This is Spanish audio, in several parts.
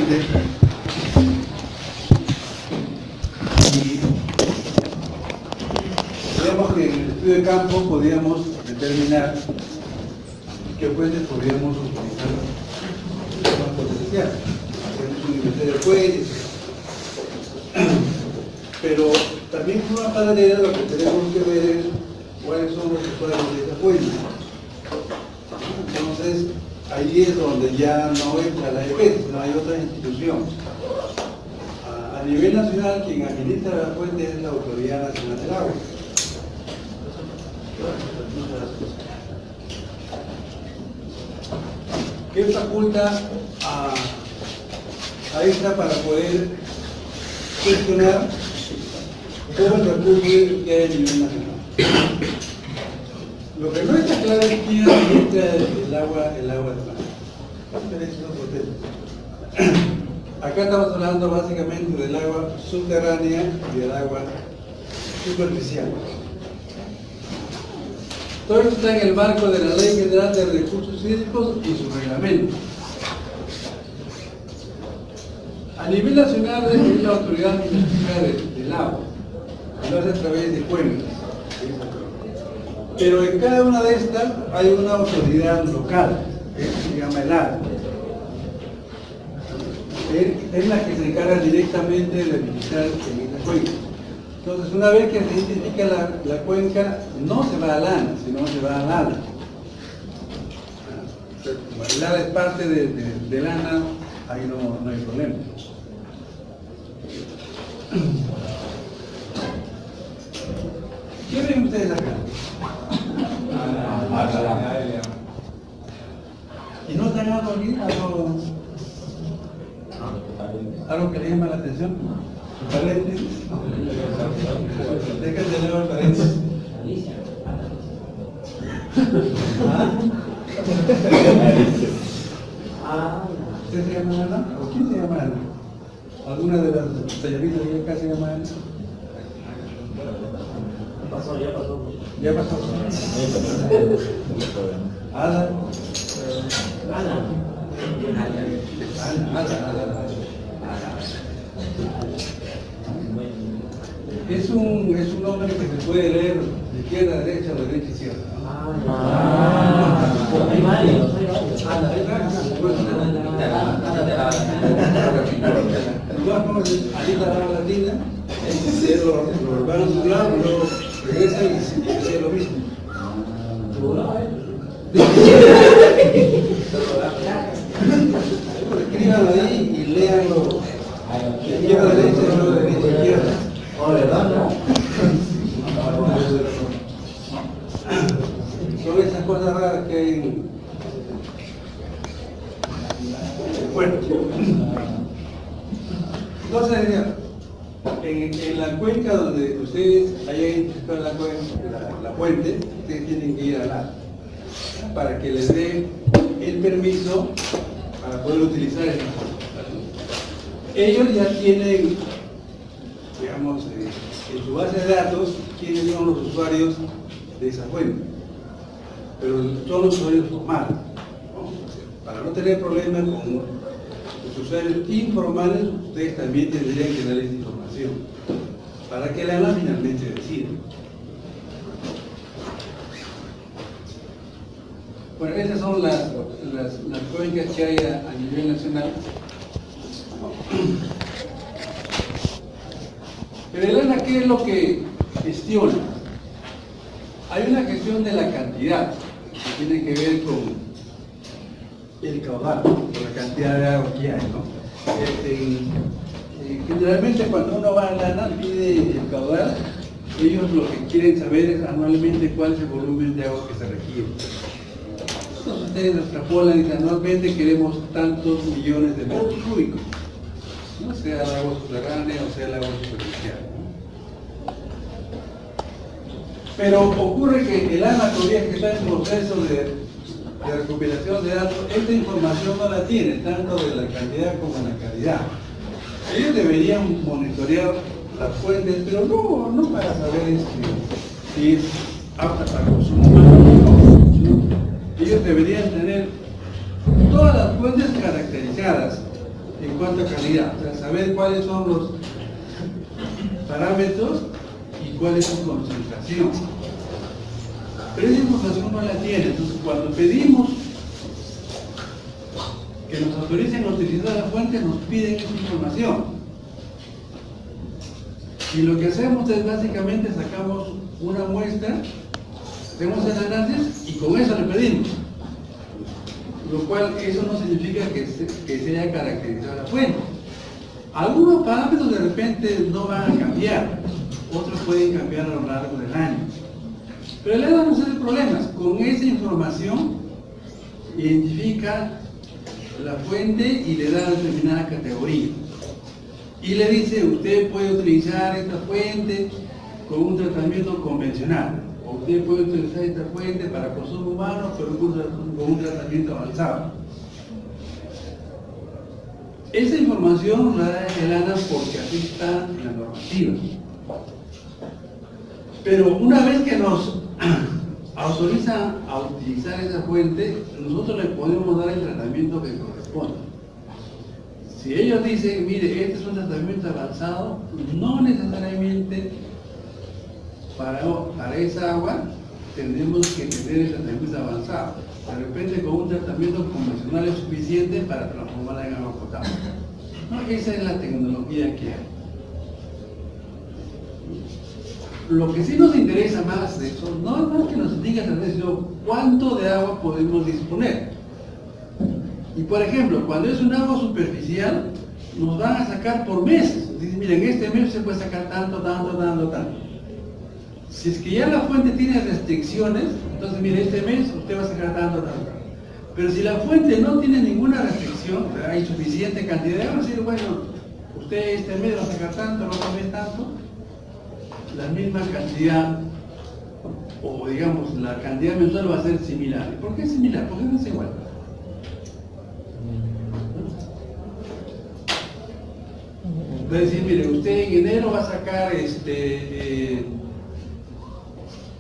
siguiente. Y veamos que en el estudio de campo podríamos determinar qué fuentes podríamos utilizar más potencial. Hacemos un inventario de fuentes. Pero también con una paralela lo que tenemos que ver es cuáles son los usuarios de esa fuente. Entonces, ahí es donde ya no entra la EPET, sino hay otra institución. A nivel nacional, quien administra la fuente es la Autoridad Nacional del Agua. ¿Qué faculta a esta para poder gestionar todo el recurso que hay a nivel nacional? Lo que no está claro es quién administra el agua del mar. Acá estamos hablando básicamente del agua subterránea y del agua superficial. Todo esto está en el marco de la Ley General de Recursos Hídricos y su reglamento. A nivel nacional es la autoridad administrativa del agua, lo hace a través de cuencas. Pero en cada una de estas hay una autoridad local, que se llama el ARA. Es la que se encarga directamente de administrar en la cuenca. Entonces, una vez que se identifica la cuenca, no se va al ANA, sino se va al ARA. Como el ARA es parte del ANA, ahí no hay problema. ¿Qué ven ustedes acá? ¿Y no están algo aquí? ¿Algo que les llama la atención? ¿Paréntesis? Déjate de nuevo el paréntesis. ¿Usted se llama Ana? ¿O quién se llama Ana? ¿Alguna de las señoritas que acá se llama Ana? Ya pasó. ¿Ya pasó? Ana. Es un nombre que se puede leer de izquierda a derecha o de derecha a izquierda. Hay varios. Ahí está la latina, lo van a su lado, luego regresa y dice lo mismo. Escríbanlo ahí y léanlo de izquierda a derecha y luego de derecha a izquierda. ¿Verdad? Son esas cosas raras que hay en... Bueno, entonces, en la cuenca donde ustedes hayan identificado la fuente, ustedes tienen que ir al ARA para que les dé el permiso para poder utilizar esa fuente. Ellos ya tienen, digamos, en su base de datos, quiénes son los usuarios de esa fuente, pero son los usuarios formales, ¿no? Para no tener problemas con los usuarios informales, ustedes también tendrían que darles información para que la ANA finalmente decida. Bueno, esas son las cuencas que hay a nivel nacional. Pero el ANA, ¿qué es lo que gestiona? Hay una gestión de la cantidad que tiene que ver con el caudal, con la cantidad de agua que hay, ¿no? Generalmente cuando uno va a la ANA pide el caudal, ellos lo que quieren saber es anualmente cuál es el volumen de agua que se requiere. Entonces ustedes extrapolan y dicen, anualmente queremos tantos millones de metros cúbicos, ¿no? Sea el agua subterránea o sea el agua superficial, ¿no? Pero ocurre que el ANA todavía que está en proceso de recopilación de datos, esta información no la tiene, tanto de la cantidad como de la calidad. Ellos deberían monitorear las fuentes, pero no para saber si es apta para consumo humano, ¿no? Ellos deberían tener todas las fuentes caracterizadas en cuanto a calidad, o sea, saber cuáles son los parámetros y cuál es su concentración. Pero esa información no la tiene, entonces cuando pedimos que nos autoricen a utilizar la fuente, nos piden esa información. Y lo que hacemos es básicamente sacamos una muestra, hacemos el análisis y con eso le pedimos. Lo cual, eso no significa que se haya caracterizado la fuente. Algunos parámetros de repente no van a cambiar, otros pueden cambiar a lo largo del año. Pero le vamos a hacer problemas. Con esa información identifica la fuente y le da determinada categoría. Y le dice, usted puede utilizar esta fuente con un tratamiento convencional. O usted puede utilizar esta fuente para consumo humano, pero con un tratamiento avanzado. Esa información la da el ANA porque así está en la normativa. Pero una vez que nos autorizan a utilizar esa fuente, nosotros le podemos dar el tratamiento que corresponde. Si ellos dicen, mire, este es un tratamiento avanzado, no necesariamente para esa agua tendremos que tener el tratamiento avanzado. De repente con un tratamiento convencional es suficiente para transformarla en agua potable. No, esa es la tecnología que hay. Lo que sí nos interesa más de eso, no es que nos indique el tratamiento, sino cuánto de agua podemos disponer. Y por ejemplo, cuando es un agua superficial, nos van a sacar por meses. Dicen, miren, este mes se puede sacar tanto. Si es que ya la fuente tiene restricciones, entonces mire, este mes usted va a sacar tanto. Pero si la fuente no tiene ninguna restricción, hay suficiente cantidad de agua, decir, bueno, usted este mes va a sacar tanto, el otro mes tanto, la misma cantidad, o digamos, la cantidad mensual va a ser similar. ¿Y por qué es similar? Porque no es igual. Es decir, mire, usted en enero va a sacar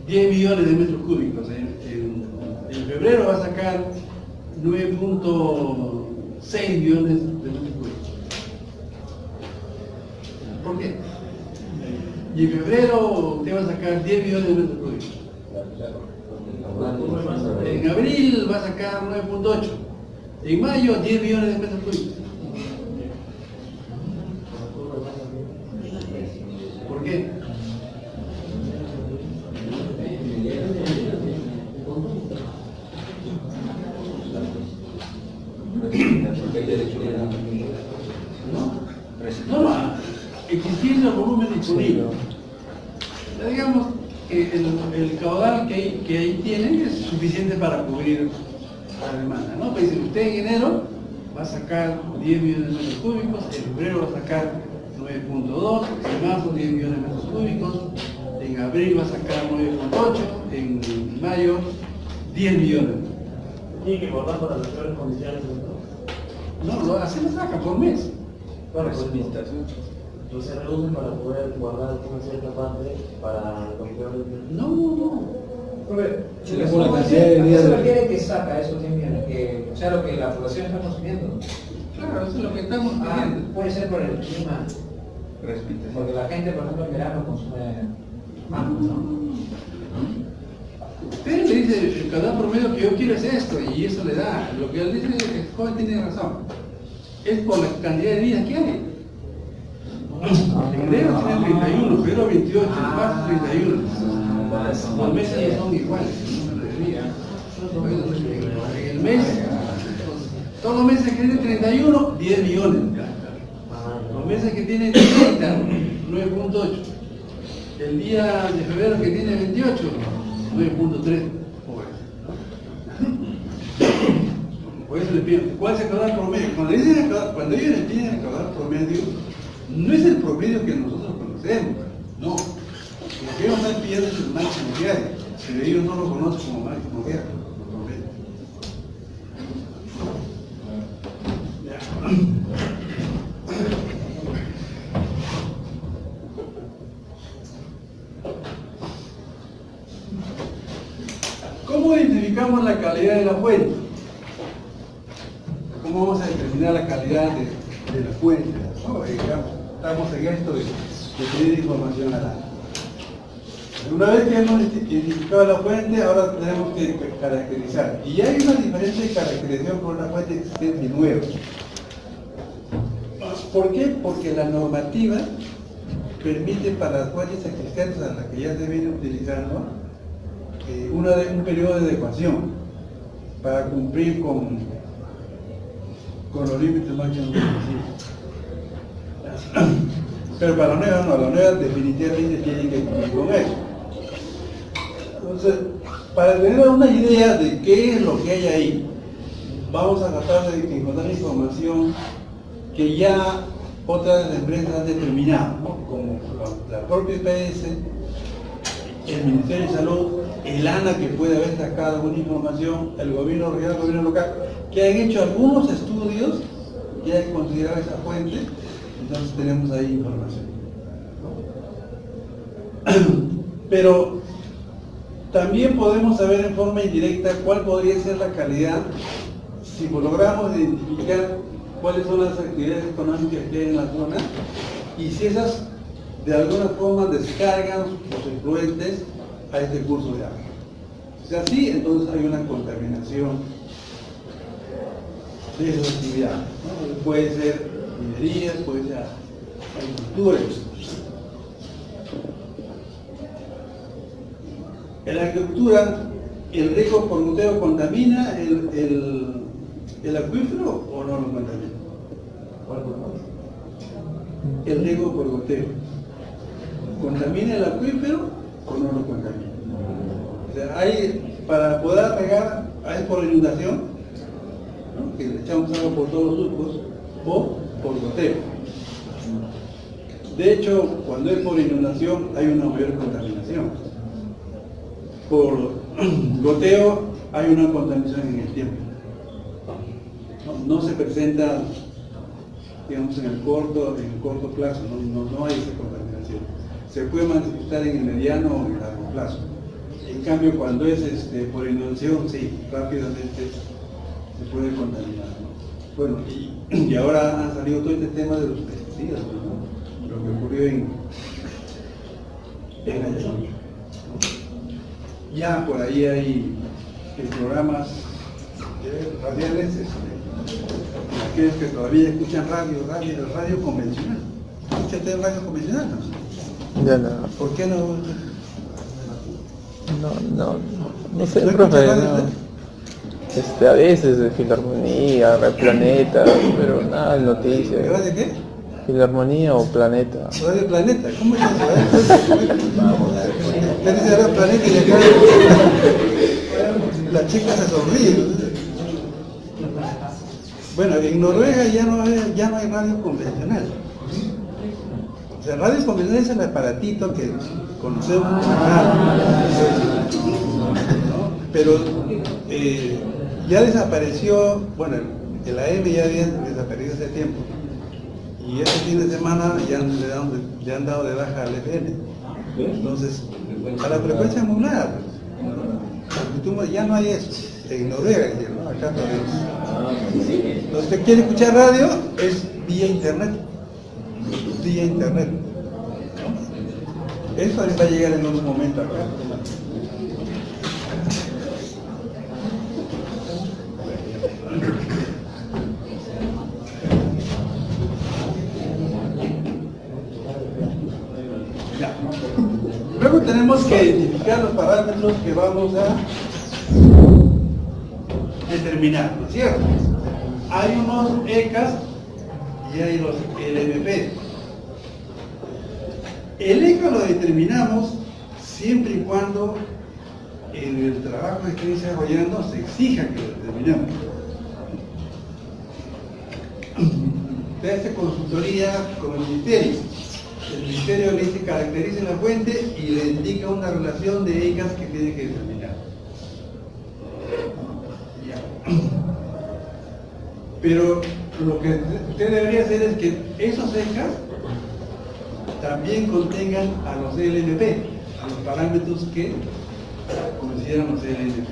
10 millones de metros cúbicos, en febrero va a sacar 9.6 millones de metros cúbicos. ¿Por qué? Y en febrero usted va a sacar 10 millones de metros cúbicos. En abril va a sacar 9.8. En mayo 10 millones de metros cúbicos. ¿Por qué? No, existiendo el volumen disponible. Digamos que el caudal que ahí tienen es suficiente para cubrir la demanda, ¿no? Pues si usted en enero va a sacar 10 millones de metros cúbicos, en febrero va a sacar 9.2, en marzo 10 millones de metros cúbicos, en abril va a sacar 9.8, en mayo 10 millones. ¿Tiene que guardar para las peores condiciones? No, así lo saca por mes. Bueno, pues entonces se reducen para poder guardar una cierta parte para los peores. No. Se le pone la cantidad de días. ¿Se refiere que saca esos 10 millones? O sea, lo que la población está consumiendo. Claro, eso es lo que estamos pidiendo. Puede ser por el clima. Porque la gente, por ejemplo, en verano consume más, ¿no? Usted le dice, el caudal promedio que yo quiero es esto, y eso le da. Lo que él dice, el joven tiene razón. Es por la cantidad de días que hay. En enero tiene 31, febrero 28, en marzo 31. Los meses no son iguales, el número de días. En el mes, todos los meses que tienen 31, 10 millones. Los meses que tienen 30, 9.8. El día de febrero que tiene 28, 9.3. Por eso le pido, ¿cuál es el caudal promedio? Cuando ellos les piden el caudal promedio, no es el promedio que nosotros conocemos, no. Lo que ellos están pidiendo es el máximo diario, pero ellos no lo conocen como máximo diario, lo promedio. ¿Cómo identificamos la calidad de la fuente? ¿Cómo vamos a determinar la calidad de la fuente, ¿no? Digamos, estamos en esto de pedir información al ANA. Una vez que hemos identificado la fuente, ahora tenemos que caracterizar. Y hay una diferente caracterización por una fuente existente y nueva. ¿Por qué? Porque la normativa permite para las fuentes existentes a las que ya se viene utilizando un periodo de adecuación para cumplir con los límites máximos permisibles. Pero para la nueva no, la nueva definitivamente tiene que cumplir con eso. Entonces, para tener una idea de qué es lo que hay ahí, vamos a tratar de encontrar información que ya otras empresas han determinado, ¿no? Como la propia IPS, el Ministerio de Salud, el ANA, que puede haber sacado alguna información, el gobierno regional, el gobierno local, que han hecho algunos estudios y han considerado esa fuente. Entonces tenemos ahí información. Pero también podemos saber en forma indirecta cuál podría ser la calidad si logramos identificar cuáles son las actividades económicas que hay en la zona y si esas de alguna forma descargan los efluentes a este curso de agua. Si es así, entonces hay una contaminación de esas actividades, ¿no? Puede ser minerías, puede ser agricultura. En la agricultura, ¿el riego por goteo contamina el acuífero o no lo contamina? El riego por goteo, ¿contamina el acuífero o no lo contamina? O sea, hay, para poder regar, hay por inundación, ¿no? Que le echamos agua por todos los surcos, o por goteo. De hecho, cuando es por inundación hay una mayor contaminación. Por goteo hay una contaminación en el tiempo. No se presenta, digamos, en el corto plazo, no hay esa contaminación. Se puede manifestar en el mediano o en el largo plazo. En cambio, cuando es por inundación, sí, rápidamente se puede contaminar, ¿no? Bueno, y ahora ha salido todo este tema de los pesticidas, ¿no? Lo que ocurrió en Ayacucho. Ya por ahí hay programas radiales, aquellos que todavía escuchan radio convencional. ¿Escuchaste radio convencional? ¿No? Ya no. ¿Por qué no? No sé, ¿No profe, escuchas radio, no. A veces de Filarmonía, Radio Planeta, pero nada de noticias. ¿Radio qué? Filarmonía o Planeta. Radio Planeta, ¿cómo es eso? ¿Qué dice Radio Planeta y acá la chica se sonríe? Bueno, en Noruega ya no hay radio convencional. O sea, radio convencional es el aparatito que conocemos como radio, ¿no? Pero ya desapareció, bueno, el AM ya había desaparecido hace tiempo. Y este fin de semana ya le han dado de baja al FM. Entonces, a la frecuencia modulada, pues, ya no hay eso. En Noruega, ¿no? Acá todavía. Entonces, usted quiere escuchar radio, es vía internet. Vía internet. Eso va a llegar en un momento acá. Luego tenemos que identificar los parámetros que vamos a determinar, ¿no es cierto? Hay unos ECAS y hay los LMP. El ECA lo determinamos siempre y cuando en el trabajo que esté desarrollando se exija que lo determinemos. Se hace consultoría con el ministerio. El ministerio le dice caracterice la fuente y le indica una relación de ECAS que tiene que determinar. Ya. Pero lo que usted debería hacer es que esos ECAS también contengan a los LNP, a los parámetros que consideran los LNP.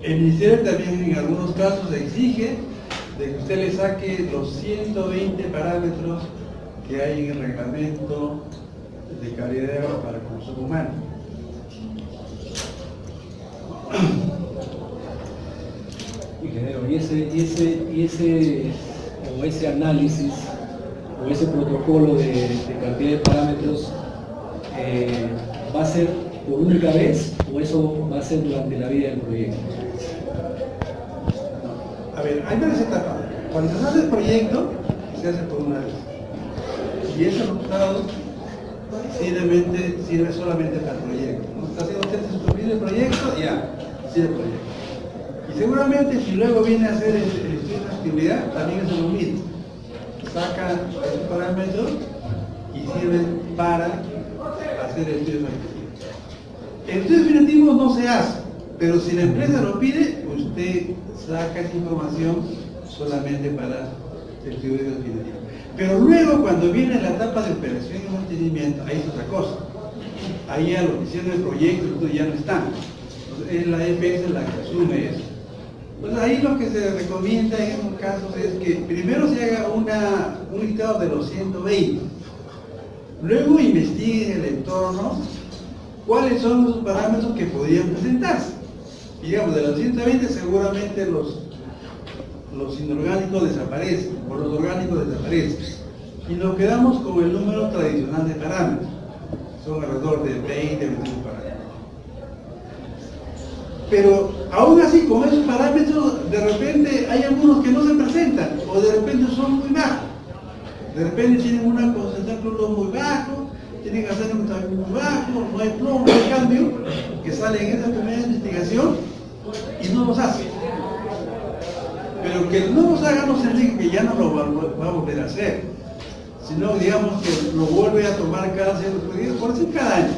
El ministerio también en algunos casos exige de que usted le saque los 120 parámetros que hay en el reglamento de calidad de agua para el consumo humano. Ingeniero, ese análisis o ese protocolo de cantidad de parámetros ¿va a ser por única vez o eso va a ser durante la vida del proyecto? A ver, hay varias etapas. Cuando se hace el proyecto, se hace por una vez. Y ese resultado sirve solamente para el proyecto. ¿No? Está haciendo usted suscribir el proyecto, ya, sirve el proyecto. Y seguramente si luego viene a hacer el estudio de factibilidad, también es lo mismo. Saca esos parámetros y sirven para hacer el estudio de factibilidad. El estudio definitivo no se hace, pero si la empresa lo pide, usted saca esa información solamente para el estudio definitivo. Pero luego, cuando viene la etapa de operación y mantenimiento, ahí es otra cosa. Ahí ya lo que hicieron el proyecto ya no están. Entonces, es la EPS la que asume eso. Pues ahí lo que se recomienda en estos casos es que primero se haga un listado de los 120. Luego investigue en el entorno cuáles son los parámetros que podrían presentarse. Y digamos, de los 120 seguramente los inorgánicos desaparecen, o los orgánicos desaparecen. Y nos quedamos con el número tradicional de parámetros. Son alrededor de 20, 25 parámetros. Pero aún así, con esos parámetros, de repente hay algunos que no se presentan, o de repente son muy bajos. De repente tienen una concentración de cloruro muy bajo, tienen arsénico también muy bajo, no hay plomo, no hay cambio, que sale en esa primera investigación y no los hace. Pero que no los haga no significa que ya no lo va a volver a hacer, sino digamos que lo vuelve a tomar cada cierto periodo, por decir cada año.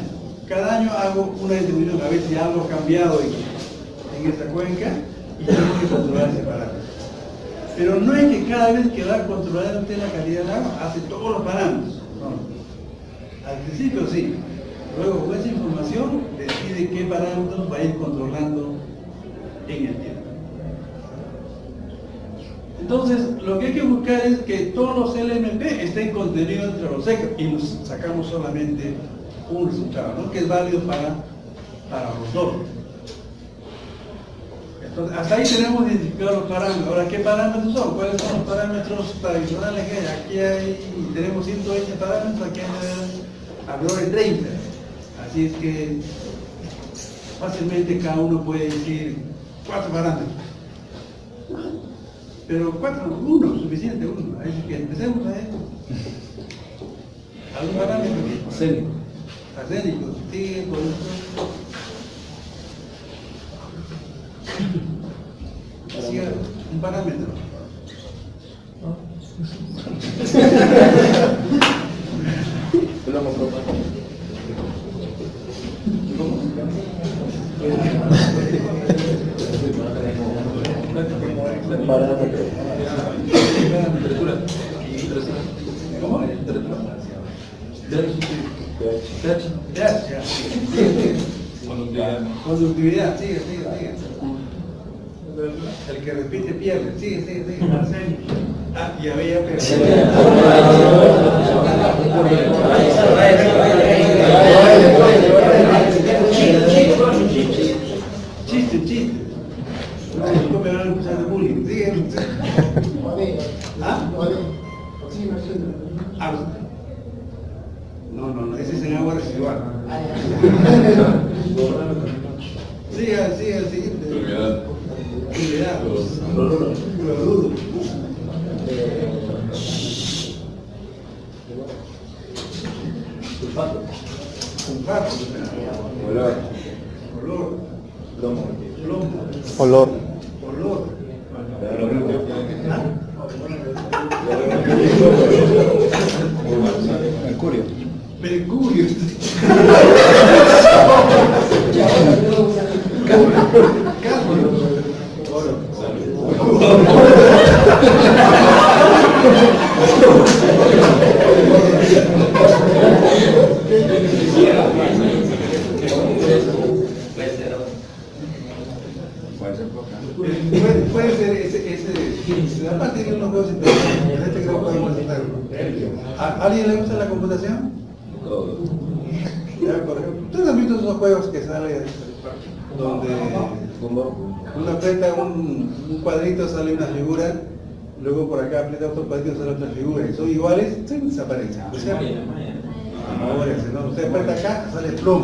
Cada año hago una distribución, a ver si algo ha cambiado en esa cuenca y tengo que controlar ese parámetro. Pero no es que cada vez que va a controlar usted la calidad del agua, hace todos los parámetros. No. Al principio sí. Luego con esa información decide qué parámetros va a ir controlando en el tiempo. Entonces, lo que hay que buscar es que todos los LMP estén contenidos entre los secos y nos sacamos solamente un resultado, ¿no? Que es válido para los dos. Entonces, hasta ahí tenemos identificados los parámetros. Ahora, ¿qué parámetros son? ¿Cuáles son los parámetros tradicionales que hay? Aquí tenemos 120 parámetros, aquí hay alrededor de 30. Así es que fácilmente cada uno puede decir 4 parámetros. Pero 4, uno, suficiente, uno. Así que empecemos a esto. ¿Algún parámetro? Arsénico. Arsénico, sigue con esto. Sigue un parámetro. ¿Cómo? Conductividad, sigue. El que repite pierde, sigue. Ah, ya veía, pero... Chiste. No me van a empezar de bullying, sigue. ¿Ah? No, ese es en agua residual. Sigue. Humedad. Cloruro. Sulfato. Olor. Plomo. Olor. Mercurio. tiene unos juegos interesantes. En este creo que podemos hacerlo. ¿A alguien le gusta la computación? Ya, por ejemplo, ¿ustedes han visto esos juegos que salen donde uno aprieta un cuadrito, sale una figura, luego por acá aprieta otro cuadrito, sale otra figura, y son iguales, se desaparecen? O sea, ahora, ¿no? Usted aprieta acá, sale plum.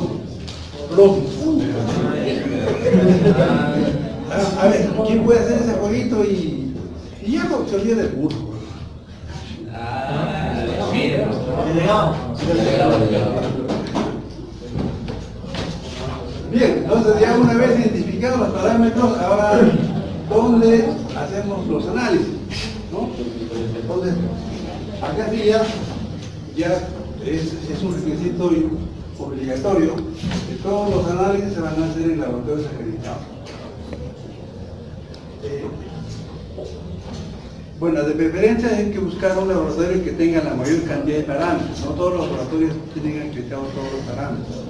A ver, ¿quién puede hacer ese jueguito y ya no se olvida del burro? Bien, entonces ya una vez identificados los parámetros, ahora ¿dónde hacemos los análisis? ¿No? Entonces, acá sí ya es un requisito obligatorio que todos los análisis se van a hacer en laboratorios acreditados. Bueno, de preferencia hay que buscar un laboratorio que tenga la mayor cantidad de parámetros. No todos los laboratorios tienen acreditados todos los parámetros.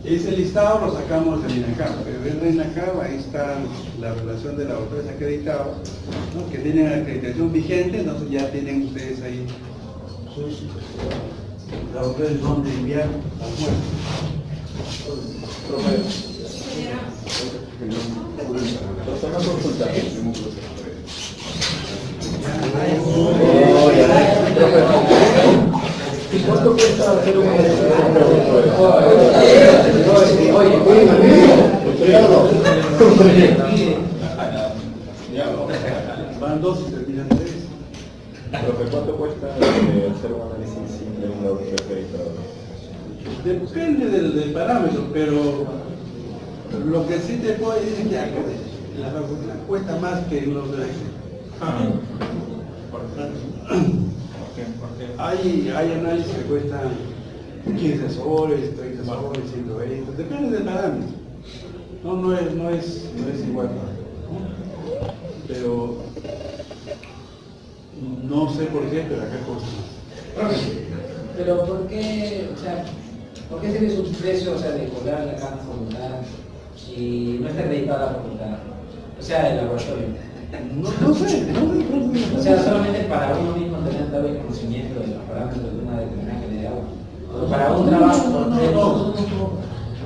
Ese listado lo sacamos del INACAP, pero en el INACAP ahí está la relación de laboratorios acreditados, ¿no? Que tienen acreditación vigente, entonces ya tienen ustedes ahí sus laboratorios donde enviar las muestras. ¿Y cuánto cuesta hacer un Van dos y terminan tres. ¿Cuánto cuesta hacer un análisis simple en un laboratorio acreditado? Depende del parámetro, pero lo que sí te puedo decir es que la facultad cuesta más que los de la Hay análisis que cuestan 15 soles, 30 soles, 120, depende del parámetro. No es igual, ¿no? Pero no sé por qué, pero acá cuesta más. Pero ¿por qué, o sea, por qué tiene su precio, o sea, de cobrar la cada facultad si no está acreditada la facultad? O sea, el laboratorio. No sé. O sea, solamente para uno mismo tener tal vez conocimiento de los parámetros de una determinada calidad de agua. O para un trabajo.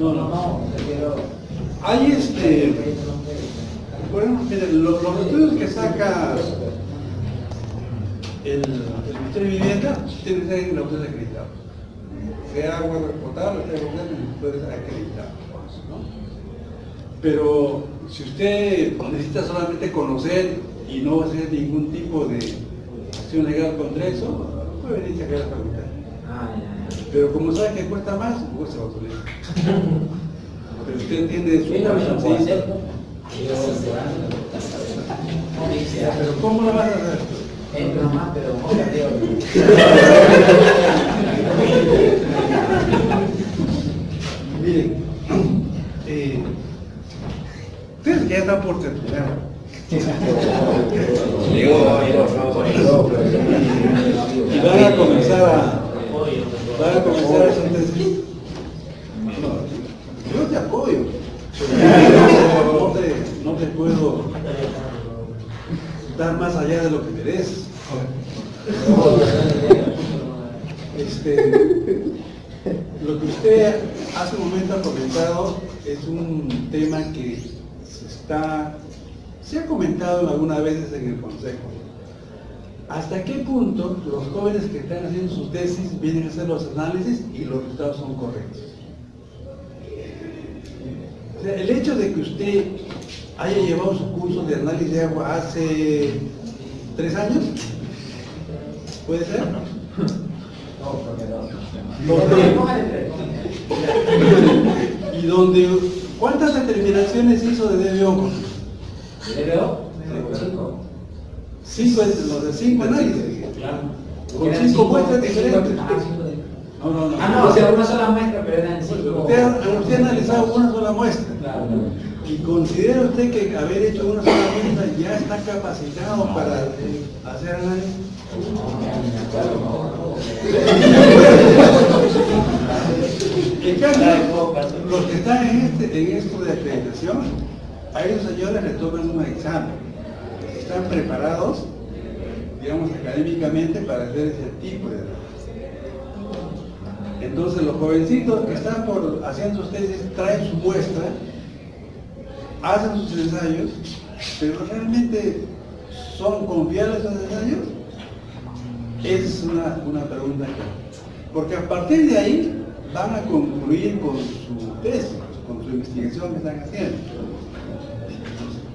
No, prefiero. Hay por ejemplo, miren, los estudios que saca el Ministerio de Vivienda tienen que ser en laboratorios acreditados. Sea agua potable, sea potable, puede ser acreditado, ¿no? Pero si usted necesita solamente conocer y no va a hacer ningún tipo de acción legal contra eso, puede venir a sacar la facultad. Pero como sabe que cuesta más, pues se va a autorizar. Pero usted entiende su responsabilidad. Pero ¿cómo lo vas a hacer? Entro más, pero Miren, ustedes ya están por terminar. Y van a comenzar a hacer tesis. Yo te apoyo. No te puedo dar más allá de lo que mereces. Lo que usted hace un momento ha comentado es un tema que se ha comentado algunas veces en el consejo. ¿Hasta qué punto los jóvenes que están haciendo sus tesis vienen a hacer los análisis y los resultados son correctos? O sea, el hecho de que usted haya llevado su curso de análisis de agua hace 3 años, ¿puede ser? Y donde, ¿cuántas determinaciones hizo de DBO? ¿DBO? 5 los de 5 análisis. Con 5 muestras diferentes. No, o sea, una sola muestra, pero eran 5. Usted ha analizado una sola muestra. Claro. ¿Y considera usted que haber hecho una sola muestra ya está capacitado para hacer análisis? En cambio, los que están en esto de acreditación, a esos señores les toman un examen. están preparados, digamos, académicamente para hacer ese tipo de análisis. Entonces los jovencitos que están haciendo sus tesis traen su muestra, hacen sus ensayos, pero realmente ¿son confiables esos ensayos? Es una pregunta clave. Porque a partir de ahí van a concluir con su tesis, con su investigación que están haciendo.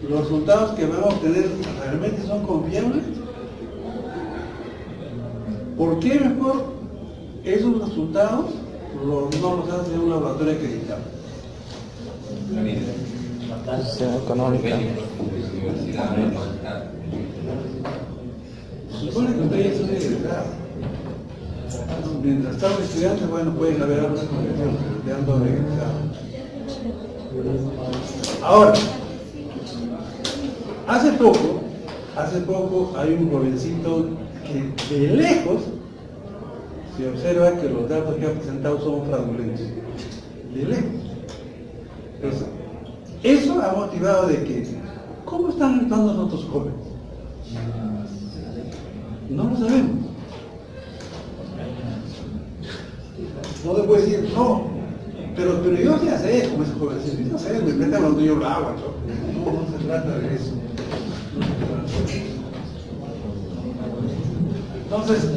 Los resultados que van a obtener realmente son confiables. ¿Por qué mejor esos resultados no los hace un laboratorio acreditado? Gestión económica. Se supone que ustedes son egresados. Mientras estaban estudiantes, bueno, pueden haber otras condiciones, pero ya han egresado. Ahora, hace poco hay un jovencito que de lejos se observa que los datos que ha presentado son fraudulentos. De lejos. Entonces, eso ha motivado de que, ¿cómo están actuando los otros jóvenes? No lo sabemos. No le puedo decir, no, pero yo ya sé cómo es el jovencito. Yo sé, me meten cuando yo lo hago. No se trata de eso. Entonces,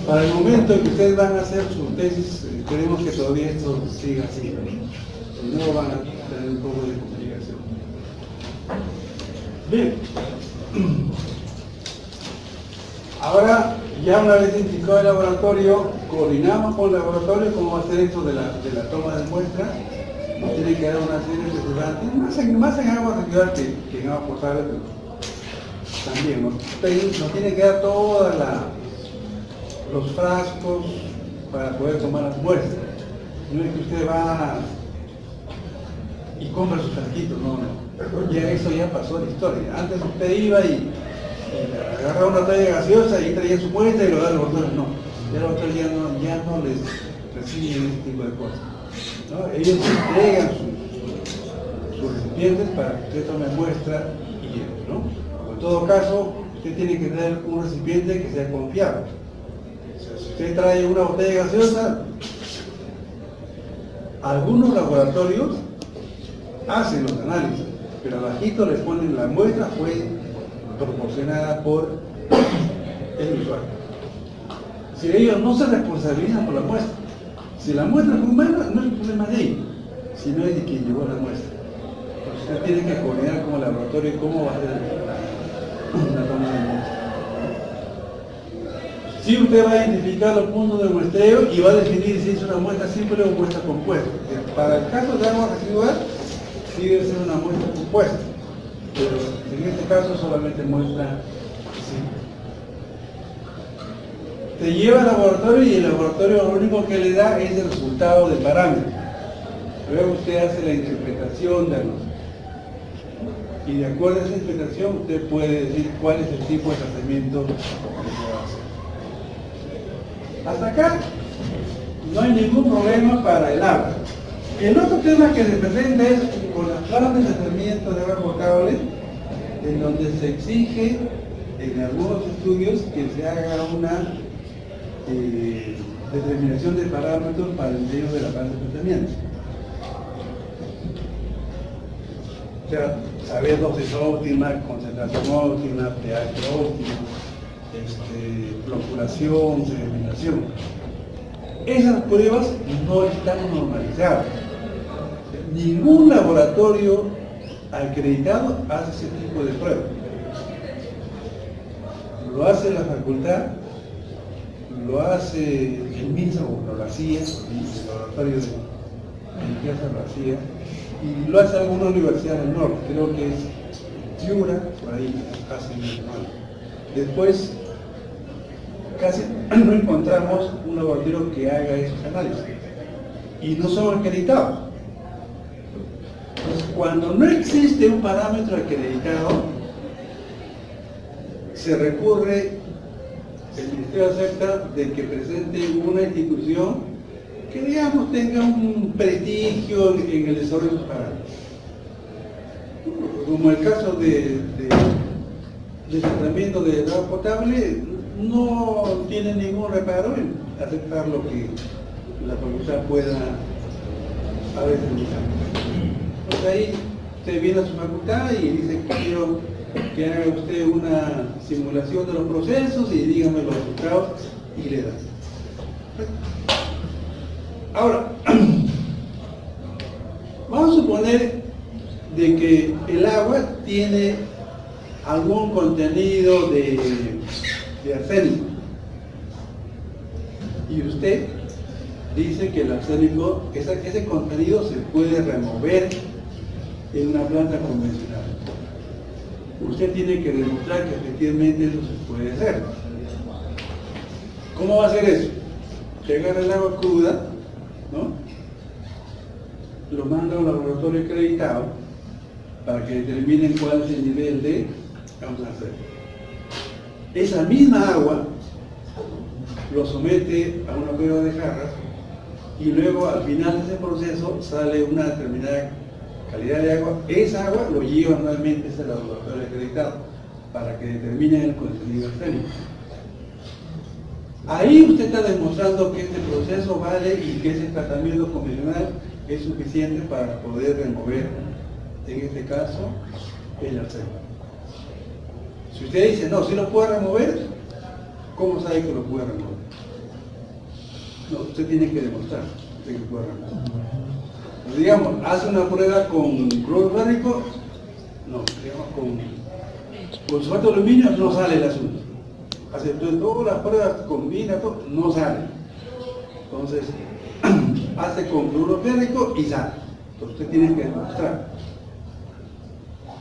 para el momento en que ustedes van a hacer su tesis, esperemos que todavía esto siga así. Si no, van a tener un poco de complicación. Bien. Ahora, ya una vez identificado el laboratorio, coordinamos con el laboratorio cómo va a ser esto de la toma de muestras. Nos tiene que dar una serie de estudiantes, más en agua residual que en agua potable, pero también nos tiene que dar todos los frascos para poder tomar las muestras. No es que usted va y compra sus frasquitos, no. Ya eso ya pasó la historia. Antes usted iba y agarraba una toalla gaseosa y traía su muestra y lo da a los laboratorios. No, ya los laboratorios ya no les reciben este tipo de cosas, ¿no? Ellos entregan sus recipientes para que usted tome muestra y lleve, ¿no? En todo caso, usted tiene que tener un recipiente que sea confiable. O sea, si usted trae una botella gaseosa, algunos laboratorios hacen los análisis, pero abajito les ponen la muestra fue proporcionada por el usuario. Si ellos no se responsabilizan por la muestra, si la muestra fue mala, no es el problema de ellos, sino es de quien llevó la muestra. Entonces usted tiene que coordinar como laboratorio cómo va a ser la toma de muestra. Si usted va a identificar los puntos de muestreo y va a definir si es una muestra simple o muestra compuesta. Para el caso de agua residual, sí debe ser una muestra compuesta, pero en este caso solamente muestra simple. Te lleva al laboratorio y el laboratorio lo único que le da es el resultado de parámetros. Luego usted hace la interpretación de algo. Y de acuerdo a esa interpretación usted puede decir cuál es el tipo de tratamiento que se va a hacer. Hasta acá no hay ningún problema para el agua. El otro tema que se presenta es con las plantas de tratamiento de agua potable, en donde se exige en algunos estudios que se haga una determinación de parámetros para el diseño de la planta de tratamiento. O sea, saber dosis óptima, concentración óptima, pH óptimo, floculación, sedimentación. Esas pruebas no están normalizadas. Ningún laboratorio acreditado hace ese tipo de pruebas. Lo hace la facultad, lo hace el MINSA, o lo hacía, el laboratorio de limpieza lo hacía, y lo hace alguna universidad del norte, creo que es Piura, por ahí hace un año. Después, casi no encontramos un laboratorio que haga esos análisis, y no son acreditados. Entonces, cuando no existe un parámetro acreditado, se recurre, el Ministerio acepta de que presente una institución que, digamos, tenga un prestigio en el desarrollo de los parámetros. Como el caso de de tratamiento de agua potable no tiene ningún reparo en aceptar lo que la facultad pueda a determinar. Entonces ahí usted viene a su facultad y dice que quiero que haga usted una simulación de los procesos y dígame los resultados y le da. Ahora, vamos a suponer de que el agua tiene algún contenido de arsénico y usted dice que el arsénico, ese contenido se puede remover en una planta convencional. Usted tiene que demostrar que efectivamente eso se puede hacer. ¿Cómo va a hacer eso? Se agarra el agua cruda, ¿no? Lo manda a un laboratorio acreditado para que determinen cuál es el nivel de arsénico. Esa misma agua lo somete a una prueba de jarras y luego al final de ese proceso sale una determinada calidad de agua. Esa agua lo lleva anualmente a ese laboratorio acreditado para que determinen el contenido arsénico. Ahí usted está demostrando que este proceso vale y que ese tratamiento convencional es suficiente para poder remover, en este caso, el arsénico. Si usted dice, no, si lo puede remover, ¿cómo sabe que lo puede remover? No, usted tiene que demostrar que lo puede remover. Pues digamos, hace una prueba con cloro férrico, no, digamos con sulfato de aluminio no sale el asunto. Hace todas las pruebas, combina todo, no sale. Entonces, hace con cloro férrico y sale. Entonces usted tiene que demostrar.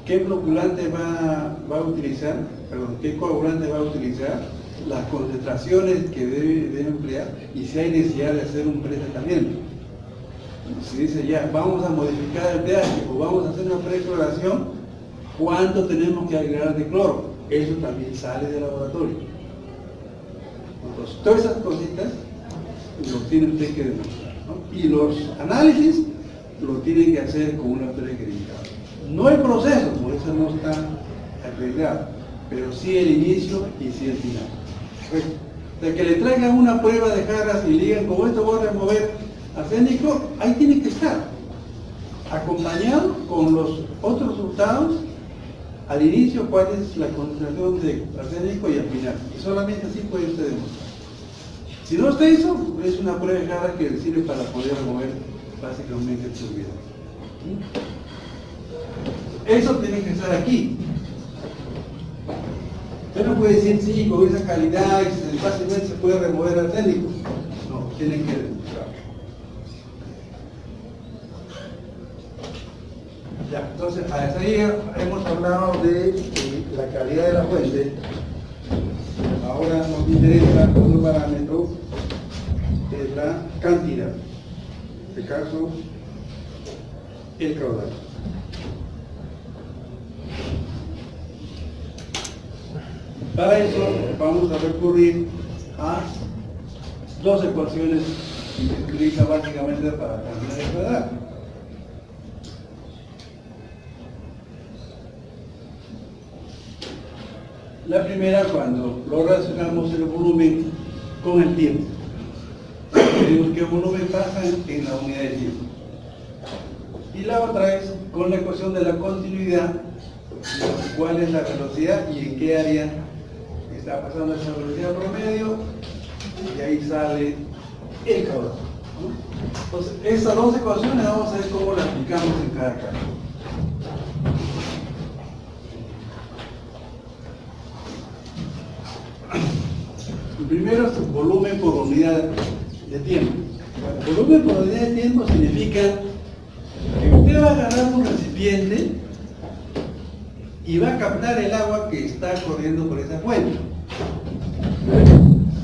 ¿Qué floculante va a utilizar? Perdón, ¿qué coagulante va a utilizar? Las concentraciones que debe emplear y si hay necesidad de hacer un pretratamiento. Si dice ya, vamos a modificar el pH o vamos a hacer una precloración, ¿cuánto tenemos que agregar de cloro? Eso también sale del laboratorio. Entonces, todas esas cositas lo tiene usted que demostrar, ¿no? Y los análisis lo tienen que hacer con una prueba acreditada. No el proceso, por eso no está acreditado, pero sí el inicio y sí el final. O sea, que le traigan una prueba de jarras y le digan, como esto voy a remover arsénico, ahí tiene que estar, acompañado con los otros resultados, al inicio cuál es la concentración de arsénico y al final. Y solamente así puede usted demostrar. Si no está eso, es una prueba de jarras que sirve para poder remover básicamente el turbidez. Eso tiene que estar aquí. Usted no puede decir, sí, con esa calidad fácilmente se puede remover arsénico. No, tienen que demostrar. Ya, entonces, hasta ahí hemos hablado de la calidad de la fuente. Ahora nos interesa otro parámetro, que es la cantidad. En este caso, el caudal. Para eso vamos a recurrir a dos ecuaciones que se utilizan básicamente para calcular el caudal. La primera, cuando lo relacionamos el volumen con el tiempo. Tenemos que el volumen pasa en la unidad de tiempo. Y la otra es con la ecuación de la continuidad, cuál es la velocidad y en qué área está pasando esa velocidad promedio, y ahí sale el caudal, ¿no? Entonces, esas dos ecuaciones vamos a ver cómo las aplicamos en cada caso. Primero es volumen por unidad de tiempo. El volumen por unidad de tiempo significa que usted va a agarrar un recipiente y va a captar el agua que está corriendo por esa fuente.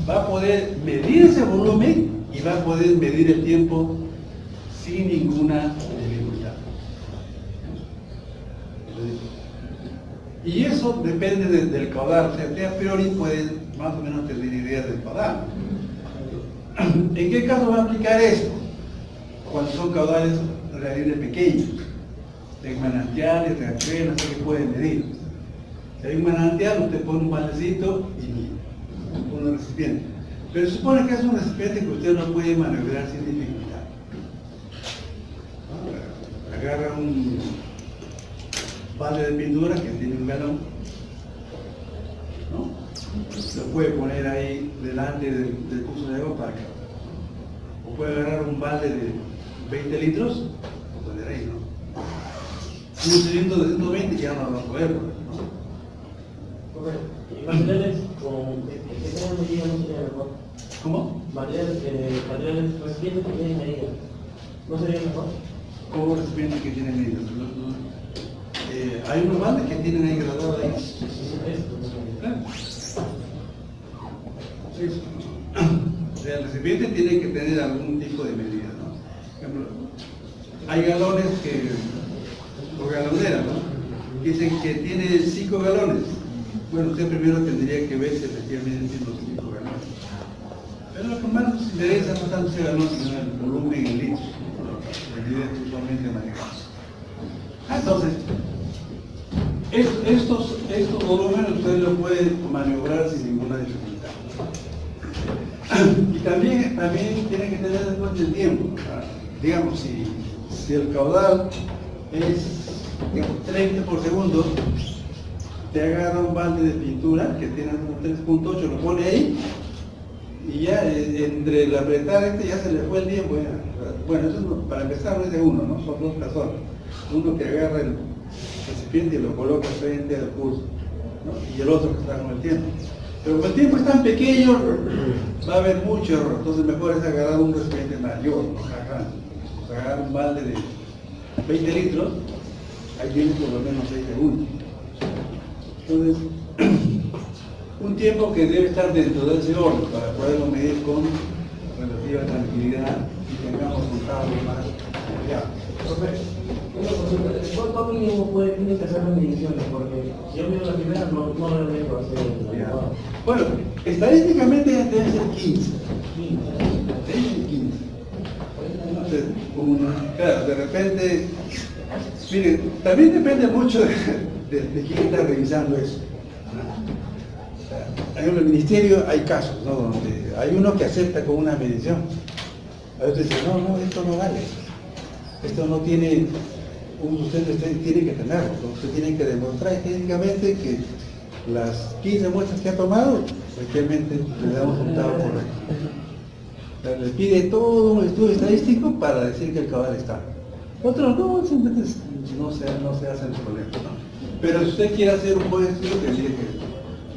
Va a poder medir ese volumen y va a poder medir el tiempo sin ninguna dificultad. Y eso depende del caudal. O sea, usted a priori puede más o menos tener ideas del caudal. ¿En qué caso va a aplicar esto? Cuando son caudales relativamente pequeños, de manantiales, de riachuelos, que pueden medir. Si hay un manantial, usted pone un baldecito y pone un recipiente. Pero se supone que es un recipiente que usted no puede maniobrar sin dificultad. Agarra un balde de pintura que tiene un galón, ¿no? Lo puede poner ahí delante del curso de agua para que, o puede agarrar un balde de 20 litros, o poner ahí, ¿no? Un cilindro de 120 ya no lo va a poder, ¿no? Correcto. ¿Y materiales que tengan medida no sería mejor? ¿Cómo? Materiales recipientes que tienen medida, ¿no sería mejor? ¿Cómo recipiente que tiene medidas? Hay unos baldes que tienen ahí gradado ahí. Claro. Sí. O sea, el recipiente tiene que tener algún tipo de medida, ¿no? Por ejemplo, hay galones o galoneras, ¿no? Dicen que tiene 5 galones. Bueno, usted primero tendría que ver si efectivamente tiene los 5 galones. Pero lo que más nos interesa no tanto ese galón, sino el volumen en litros, medida que usualmente manejamos. Entonces, estos volúmenes usted lo puede maniobrar sin ninguna dificultad. Y también tiene que tener en cuenta el tiempo. Digamos, si el caudal es, digamos, 30 por segundo, te agarra un balde de pintura que tiene un 3.8, lo pone ahí, y ya entre el apretar ya se le fue el tiempo. Bueno, eso no, para empezar no es de uno, ¿no? Son 2 personas. Uno que agarra el recipiente y lo coloca frente al curso, ¿no? Y el otro que está con el tiempo. Pero como el tiempo es tan pequeño, va a haber mucho error. Entonces mejor es agarrar un recipiente mayor, ¿no? Agarrar un balde de 20 litros, ahí tiene por lo menos 6 segundos. Entonces, un tiempo que debe estar dentro de ese orden para poderlo medir con relativa tranquilidad y tengamos resultados más confiables. ¿Cuánto mínimo tiene que hacer las mediciones? Porque si yo mido la primera, no lo dejo hacer la jugada. Bueno, estadísticamente debe ser 15. Debe ser 15. Entonces, claro, de repente, miren, también depende mucho de quién está revisando eso. En el ministerio hay casos, ¿no? Donde hay uno que acepta con una medición. A veces dice, no, esto no vale. Esto no tiene, usted tiene que tenerlo. Usted tiene que demostrar técnicamente que las 15 muestras que ha tomado, efectivamente le damos resultado correcto. Le pide todo un estudio estadístico para decir que el caudal está. Otros no, simplemente no se hacen problemas, ¿no? Pero si usted quiere hacer un buen estudio, tendría que,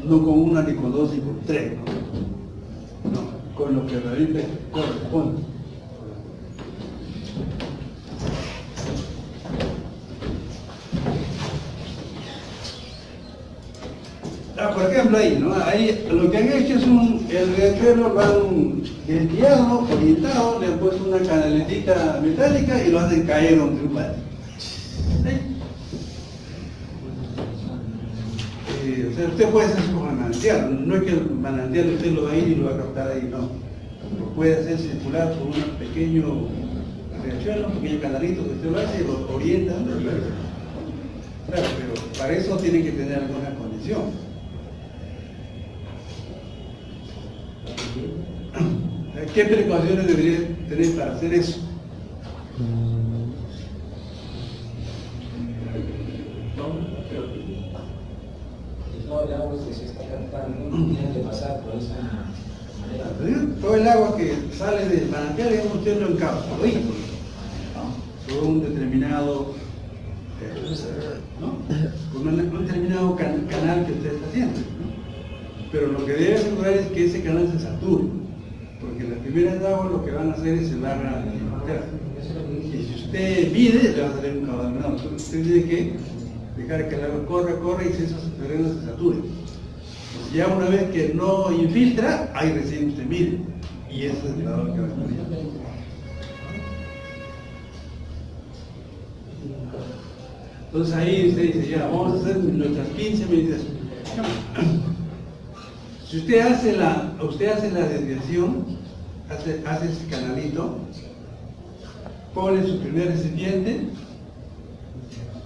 no con una, ni con 2, ni con 3, ¿no? No, con lo que realmente corresponde. Por ejemplo ahí, ¿no? Ahí lo que han hecho es el riachuelo lo han desviado, orientado, le han puesto una canaletita metálica y lo hacen caer donde un balde. O sea, usted puede hacer su manantial, no es que el manantial usted lo va a ir y lo va a captar ahí, no. Lo puede hacer circular por un pequeño riachuelo, un pequeño canalito que usted lo hace y lo orienta. Claro, pero para eso tiene que tener alguna condición. ¿Qué precauciones debería tener para hacer eso? Todo el agua que se está captando tiene que pasar por esa manera. Todo el agua que sale del manantial, digamos, usted lo encausa, por un determinado, ¿no? Por un determinado canal que usted está haciendo, ¿no? Pero lo que debe asegurar es que ese canal se sature, porque las primeras de agua lo que van a hacer es elevar la temperatura. Y si usted mide, le va a salir un caudal menor. Entonces usted tiene que dejar que el agua corre y si esos terrenos se saturen. Pues ya una vez que no infiltra, ahí recién usted mide. Y ese es el valor que va a estar. Entonces ahí usted dice, ya, vamos a hacer nuestras 15 medidas. Si usted hace la desviación, hace ese canalito, pone su primer recipiente,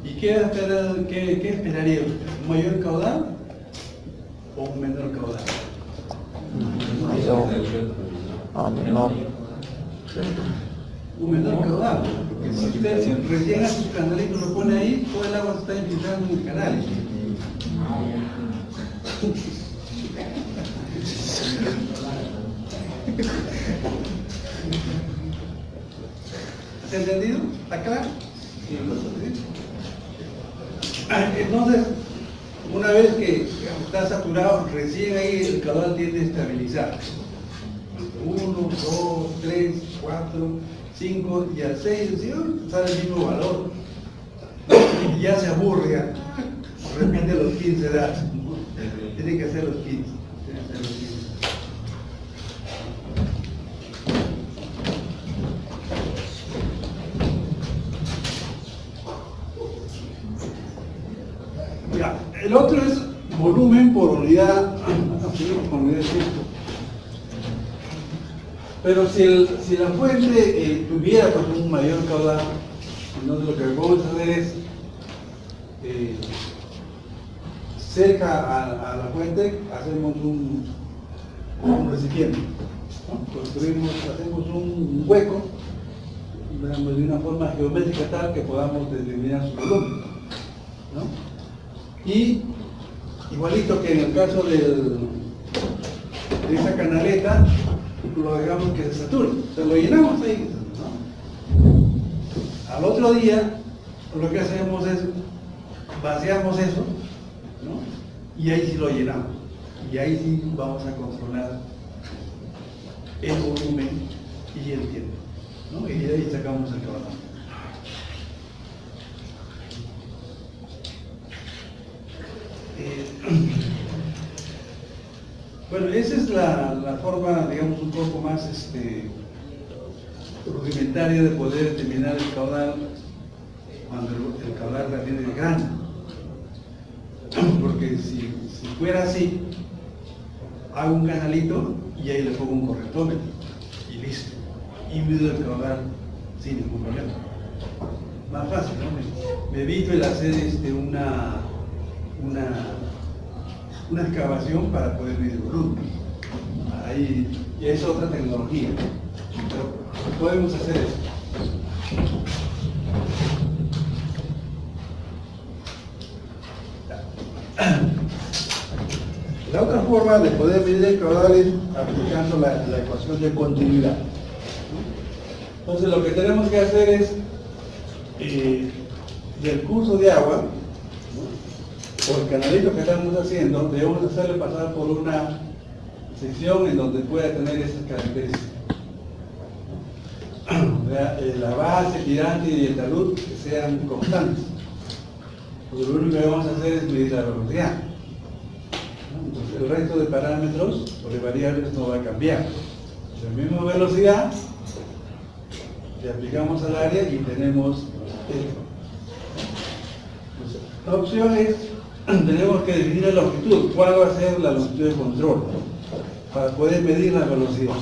¿y qué esperaría usted? mayor caudal o un menor caudal? No. Un menor caudal, porque si usted rellena sus canalitos, lo pone ahí, todo el agua se está infiltrando en el canal. ¿Se ha entendido? ¿Está claro? Entonces, una vez que está saturado, recién ahí el caudal tiende a estabilizarse. 1, 2, 3, 4, 5 y al 6 sale el mismo valor. Y ya se aburre, ya. Repite los 15 edades. Tiene que hacer los 15. Ya, el otro es volumen por unidad, por unidad de tiempo. Pero si la fuente tuviera pues, un mayor caudal, entonces lo que vamos a hacer es cerca a la fuente hacemos un recipiente, ¿no? Construimos, hacemos un hueco de una forma geométrica tal que podamos determinar su volumen, ¿no? Y igualito que en el caso de esa canaleta, lo dejamos que se sature, se lo llenamos ahí, ¿no? Al otro día lo que hacemos es vaciamos eso, ¿no? Y ahí sí lo llenamos, y ahí sí vamos a controlar el volumen y el tiempo, ¿no? Y de ahí sacamos el caudal. Bueno, esa es la forma, digamos, un poco más rudimentaria de poder determinar el caudal cuando el caudal la tiene grande. Porque si fuera así, hago un canalito y ahí le pongo un correctómetro y listo. Y mido el caudal sin ningún problema. Más fácil, ¿no? Me evito el hacer una excavación para poder medir el volumen. Ahí es otra tecnología, pero podemos hacer eso. La otra forma de poder medir el caudal es aplicando la ecuación de continuidad. Entonces lo que tenemos que hacer es del curso de agua, por el canalito que estamos haciendo, debemos hacerle pasar por una sección en donde pueda tener esas características. La base, tirante y el talud que sean constantes. Pues lo único que vamos a hacer es medir la velocidad. Entonces, el resto de parámetros o de variables no va a cambiar. La misma velocidad, le aplicamos al área y tenemos esto. La opción es tenemos que definir la longitud, cuál va a ser la longitud de control para poder medir la velocidad.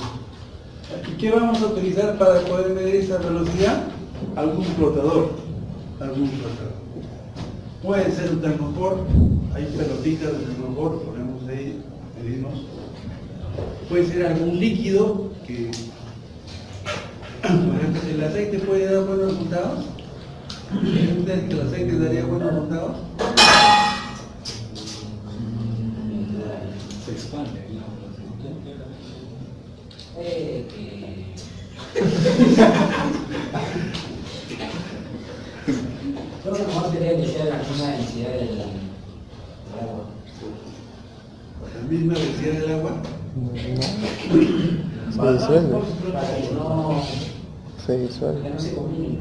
¿Y qué vamos a utilizar para poder medir esa velocidad? Algún flotador. Puede ser un termofor, hay pelotitas de termofor, ponemos ahí, medimos. Puede ser algún líquido que, por ejemplo, si el aceite puede dar buenos resultados. ¿Creen ustedes que el aceite daría buenos resultados? Se expande. Creo que mejor tendría que ser la misma densidad del agua. La misma densidad del agua. Se disuelve. Para que no se combine.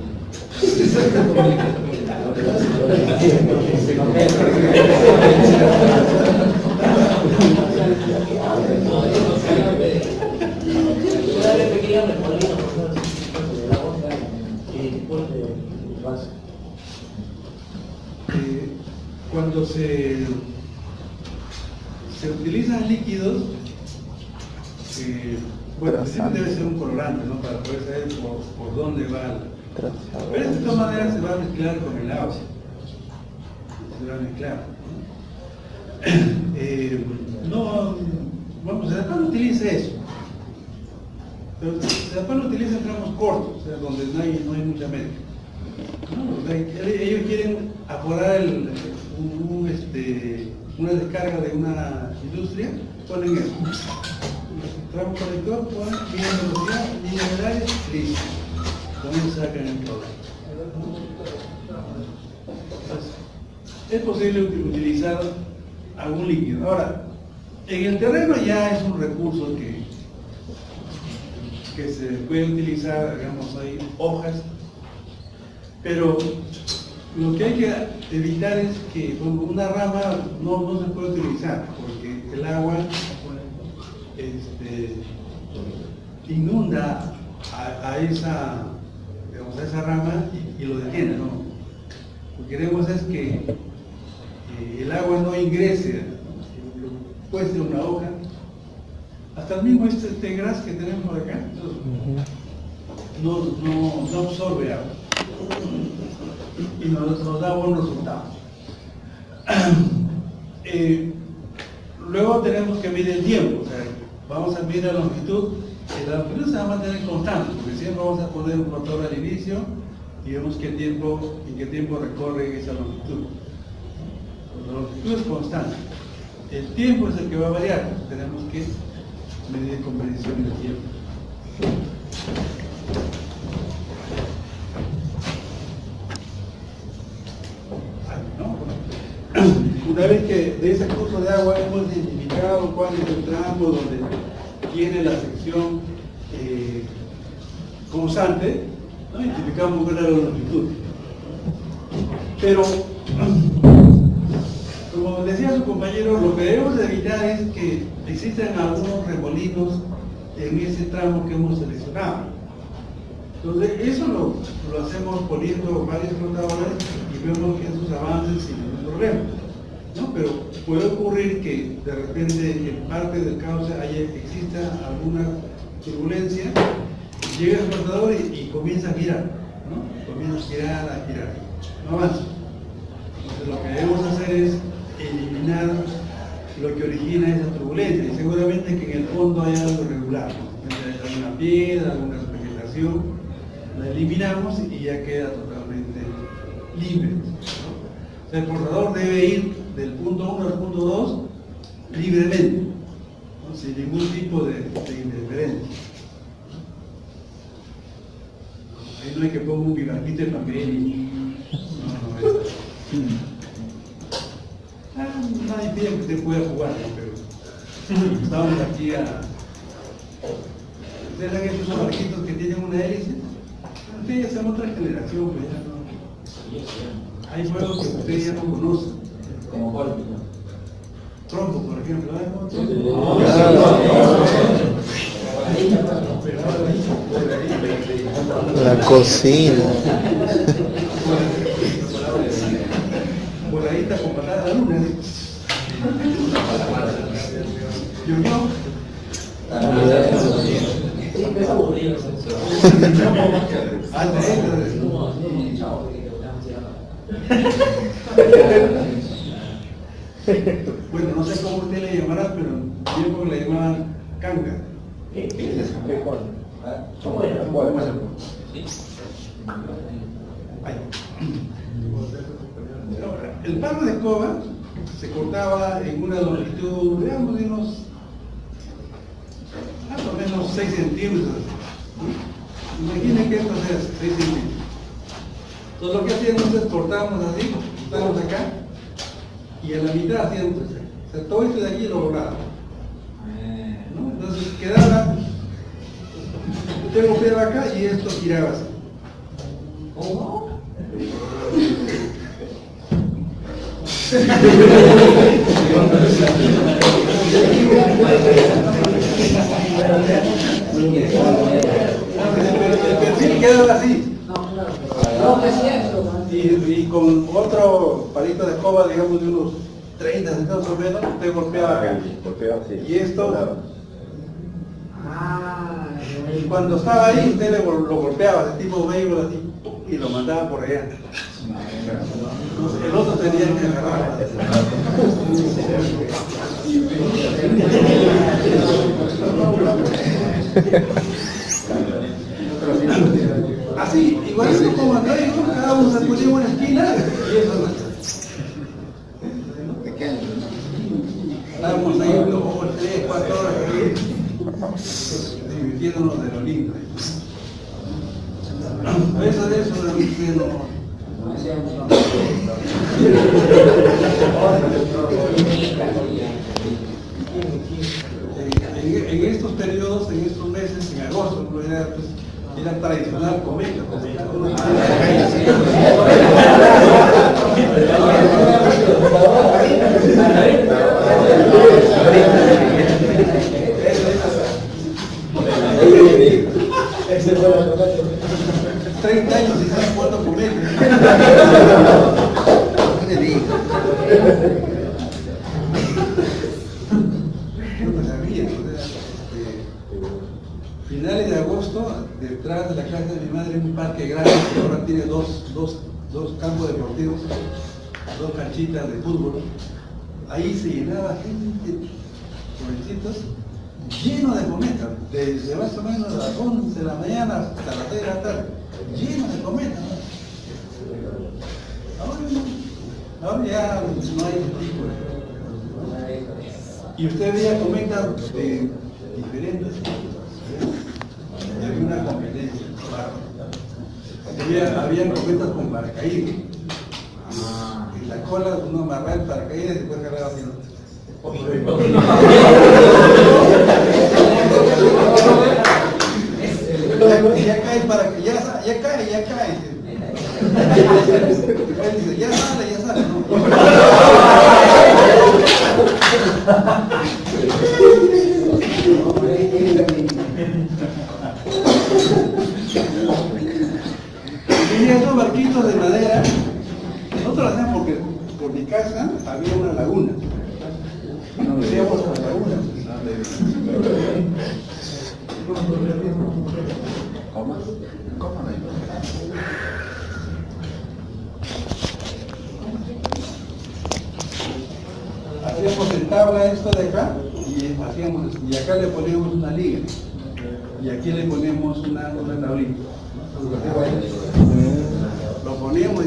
Cuando se utilizan líquidos, bueno, siempre debe ser un colorante, ¿no? Para poder saber por dónde va. Pero de todas maneras se va a mezclar con el agua. Se va a mezclar. no, bueno, CEDAPAL utiliza eso. Pero CEDAPAL lo utiliza en tramos cortos, o sea, donde no hay mucha médica. ¿No? O sea, ellos quieren apurar una descarga de una industria, ponen eso. Tramo conector, ponen línea de velocidad, línea de área, listo. Con eso sacan el producto. Entonces, es posible utilizar algún líquido. Ahora, en el terreno ya es un recurso que se puede utilizar, digamos, hay hojas, pero lo que hay que evitar es que una rama no se puede utilizar, porque el agua inunda a esa rama y lo detiene, ¿no? Lo que queremos es que el agua no ingrese, puede ser una hoja, hasta el mismo este gras que tenemos por acá, no absorbe agua y nos da buenos resultados. Luego tenemos que medir el tiempo, o sea, vamos a medir la longitud, y la longitud se va a mantener constante, porque siempre vamos a poner un rotor al inicio y vemos en qué tiempo recorre esa longitud. La longitud es constante, el tiempo es el que va a variar, tenemos que medir con medición del tiempo. Una vez que de ese curso de agua hemos identificado cuál es el tramo donde tiene la sección constante, ¿no? Identificamos cuál es la longitud. Pero, como decía su compañero, lo que debemos evitar es que existan algunos remolinos en ese tramo que hemos seleccionado. Entonces, eso lo hacemos poniendo varios flotadores y vemos que esos avances sin ningún problema, ¿no? Pero puede ocurrir que de repente en parte del cauce exista alguna turbulencia, llega el flotador y comienza a girar, ¿no? Comienza a girar, no avanza. Entonces, lo que debemos hacer es eliminar lo que origina esa turbulencia, y seguramente que en el fondo hay algo irregular, ¿no? Hay alguna piedra, alguna vegetación, la eliminamos y ya queda totalmente libre, ¿no? O sea, el portador debe ir del punto 1 al punto 2 libremente, ¿no? Sin ningún tipo de interferencia. Ahí no hay que poner un bigafite de papel y... nadie pide que usted pueda jugar, ¿no? Pero estamos aquí ¿ustedes han hecho esos barquitos que tienen una hélice? Ustedes son otra generación, pues ya no. Hay juegos que ustedes ya no conocen. Como golpe, ¿no? Trompo, por ejemplo. La cocina. Por ahí está con patada de luna. Yo. Es aburrido. Bueno, no sé cómo usted le llamará, pero en tiempo le llamaban canga. ¿Qué es eso? ¿Cómo era? ¿Cómo es el El palo de escoba se cortaba en una longitud, digamos, de unos más o menos 6 centímetros. Imaginen que esto sea 6 centímetros. Entonces lo que hacíamos es cortábamos así, cortábamos acá, y a la mitad hacíamos así. O sea, todo esto de aquí lo doblábamos, ¿no? Entonces quedaba, usted golpeaba acá y esto giraba así. ¿Cómo? El perfil quedaba así. No, es cierto. Y con otro palito de escoba, digamos de unos 30 centímetros o menos, usted golpeaba acá. Y esto, y cuando estaba ahí, usted lo golpeaba, de tipo béisbol así, y lo mandaba por allá. Entonces, el otro tenía que agarrar. Así, igualito como acá, ¿no? Cada uno se ponía en una esquina y eso no. Estábamos ahí 2, 3, 4 horas ahí, divirtiéndonos de lo lindo. Eso de no. En estos periodos, en estos meses, en agosto, pues, era tradicional comer. Ese fue la 30 años y se han vuelto a comer. No sabía, finales de agosto, detrás de la casa de mi madre, en un parque grande que ahora tiene dos campos deportivos, 2 canchitas de fútbol. Ahí se llenaba gente, jovencitos, lleno de cometas, desde más o menos a las 11 de la mañana hasta las 6 de la tarde, lleno de cometas. Ahora ya no hay tipo de... Y usted veía cometas de diferentes tipos. Había una competencia. Había cometas con paracaídas. En la cola uno amarraba el paracaídas y después cargaba así. Ya cae para que ya cae. Él dice, ya sale, ¿no? Y esos barquitos de madera, nosotros lo hacíamos porque por mi casa había una laguna. Nos íbamos a la laguna. Hacíamos en tabla esto de acá y acá le ponemos una liga y aquí le ponemos una tablita. Lo poníamos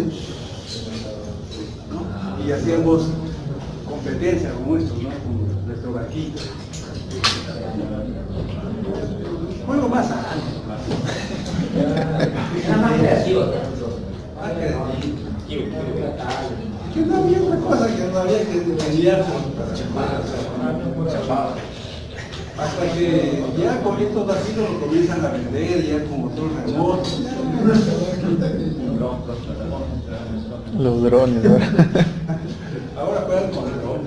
y hacíamos competencia como esto, ¿no? Con nuestro barquito. Juego más que no había otra cosa que no había que enseñar hasta que ya con estos barquitos lo comienzan a vender ya como otros remotos. Los drones, ¿no? Ahora juegan con el dron.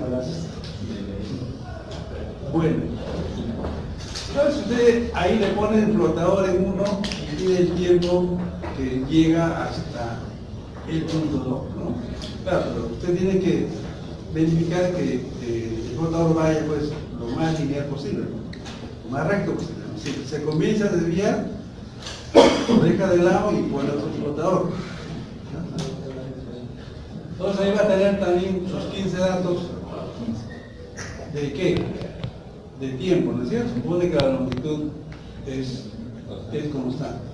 Bueno, entonces usted ahí le pone el flotador en uno y tiene el tiempo que llega hasta el punto 2, ¿no? Claro, pero usted tiene que verificar que el flotador vaya pues lo más lineal posible, ¿no? Lo más recto posible, ¿no? Si se comienza a desviar, lo deja de lado y pone otro flotador, ¿no? Entonces ahí va a tener también sus 15 datos de qué, de tiempo, ¿no es cierto? Supone que la longitud es constante.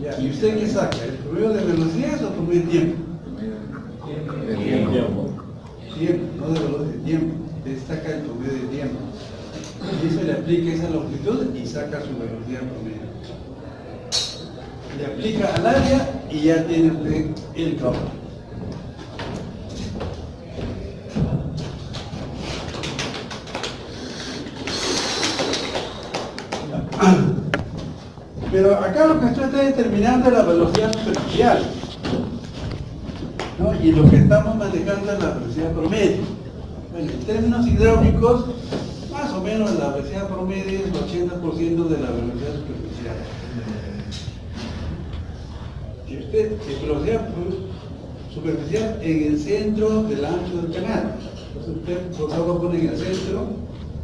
Ya, ¿y usted qué saca? ¿El promedio de velocidad o el promedio de tiempo? Tiempo, no de velocidad, de tiempo. Usted saca el promedio de tiempo. Y eso le aplica esa longitud y saca su velocidad promedio. Le aplica al área y ya tiene usted el cálculo. Pero acá lo que usted está determinando es la velocidad superficial, ¿no? Y lo que estamos manejando es la velocidad promedio. Bueno, en términos hidráulicos, más o menos la velocidad promedio es el 80% de la velocidad superficial. Si usted, velocidad superficial en el centro del ancho del canal, entonces usted por favor pone en el centro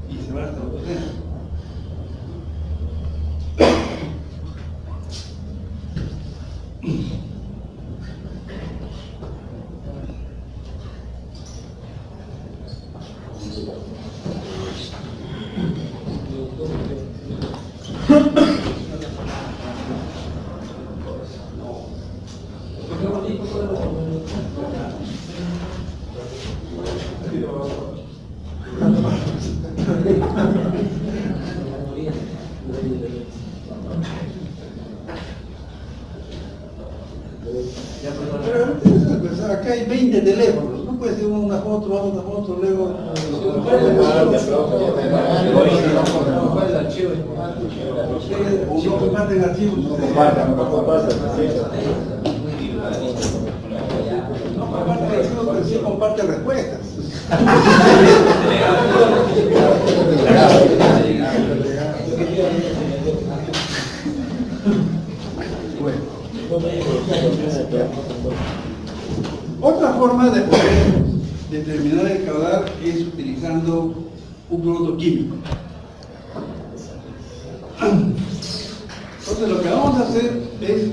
y se va hasta otro centro. Pero pues, acá hay 20 teléfonos, no puede ser una foto, otra foto, luego... ¿Cuál es el archivo? Ustedes no comparten archivos. No comparten archivos, pero sí comparten respuestas. Otra forma de poder determinar el caudal es utilizando un producto químico. Entonces lo que vamos a hacer es,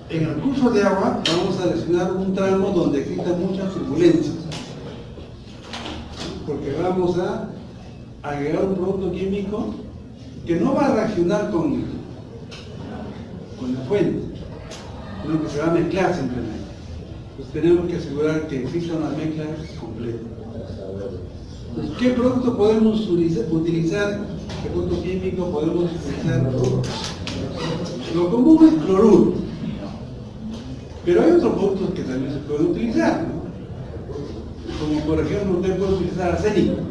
en el curso de agua, vamos a seleccionar un tramo donde exista mucha turbulencia. Porque vamos a agregar un producto químico que no va a reaccionar con la fuente, sino que se va a mezclar simplemente. Entonces tenemos que asegurar que exista una mezcla completa. Entonces, ¿qué producto podemos utilizar? ¿Qué producto químico podemos utilizar? Lo común es cloruro. Pero hay otros productos que también se pueden utilizar, ¿no? Como por ejemplo usted puede utilizar arsénico. No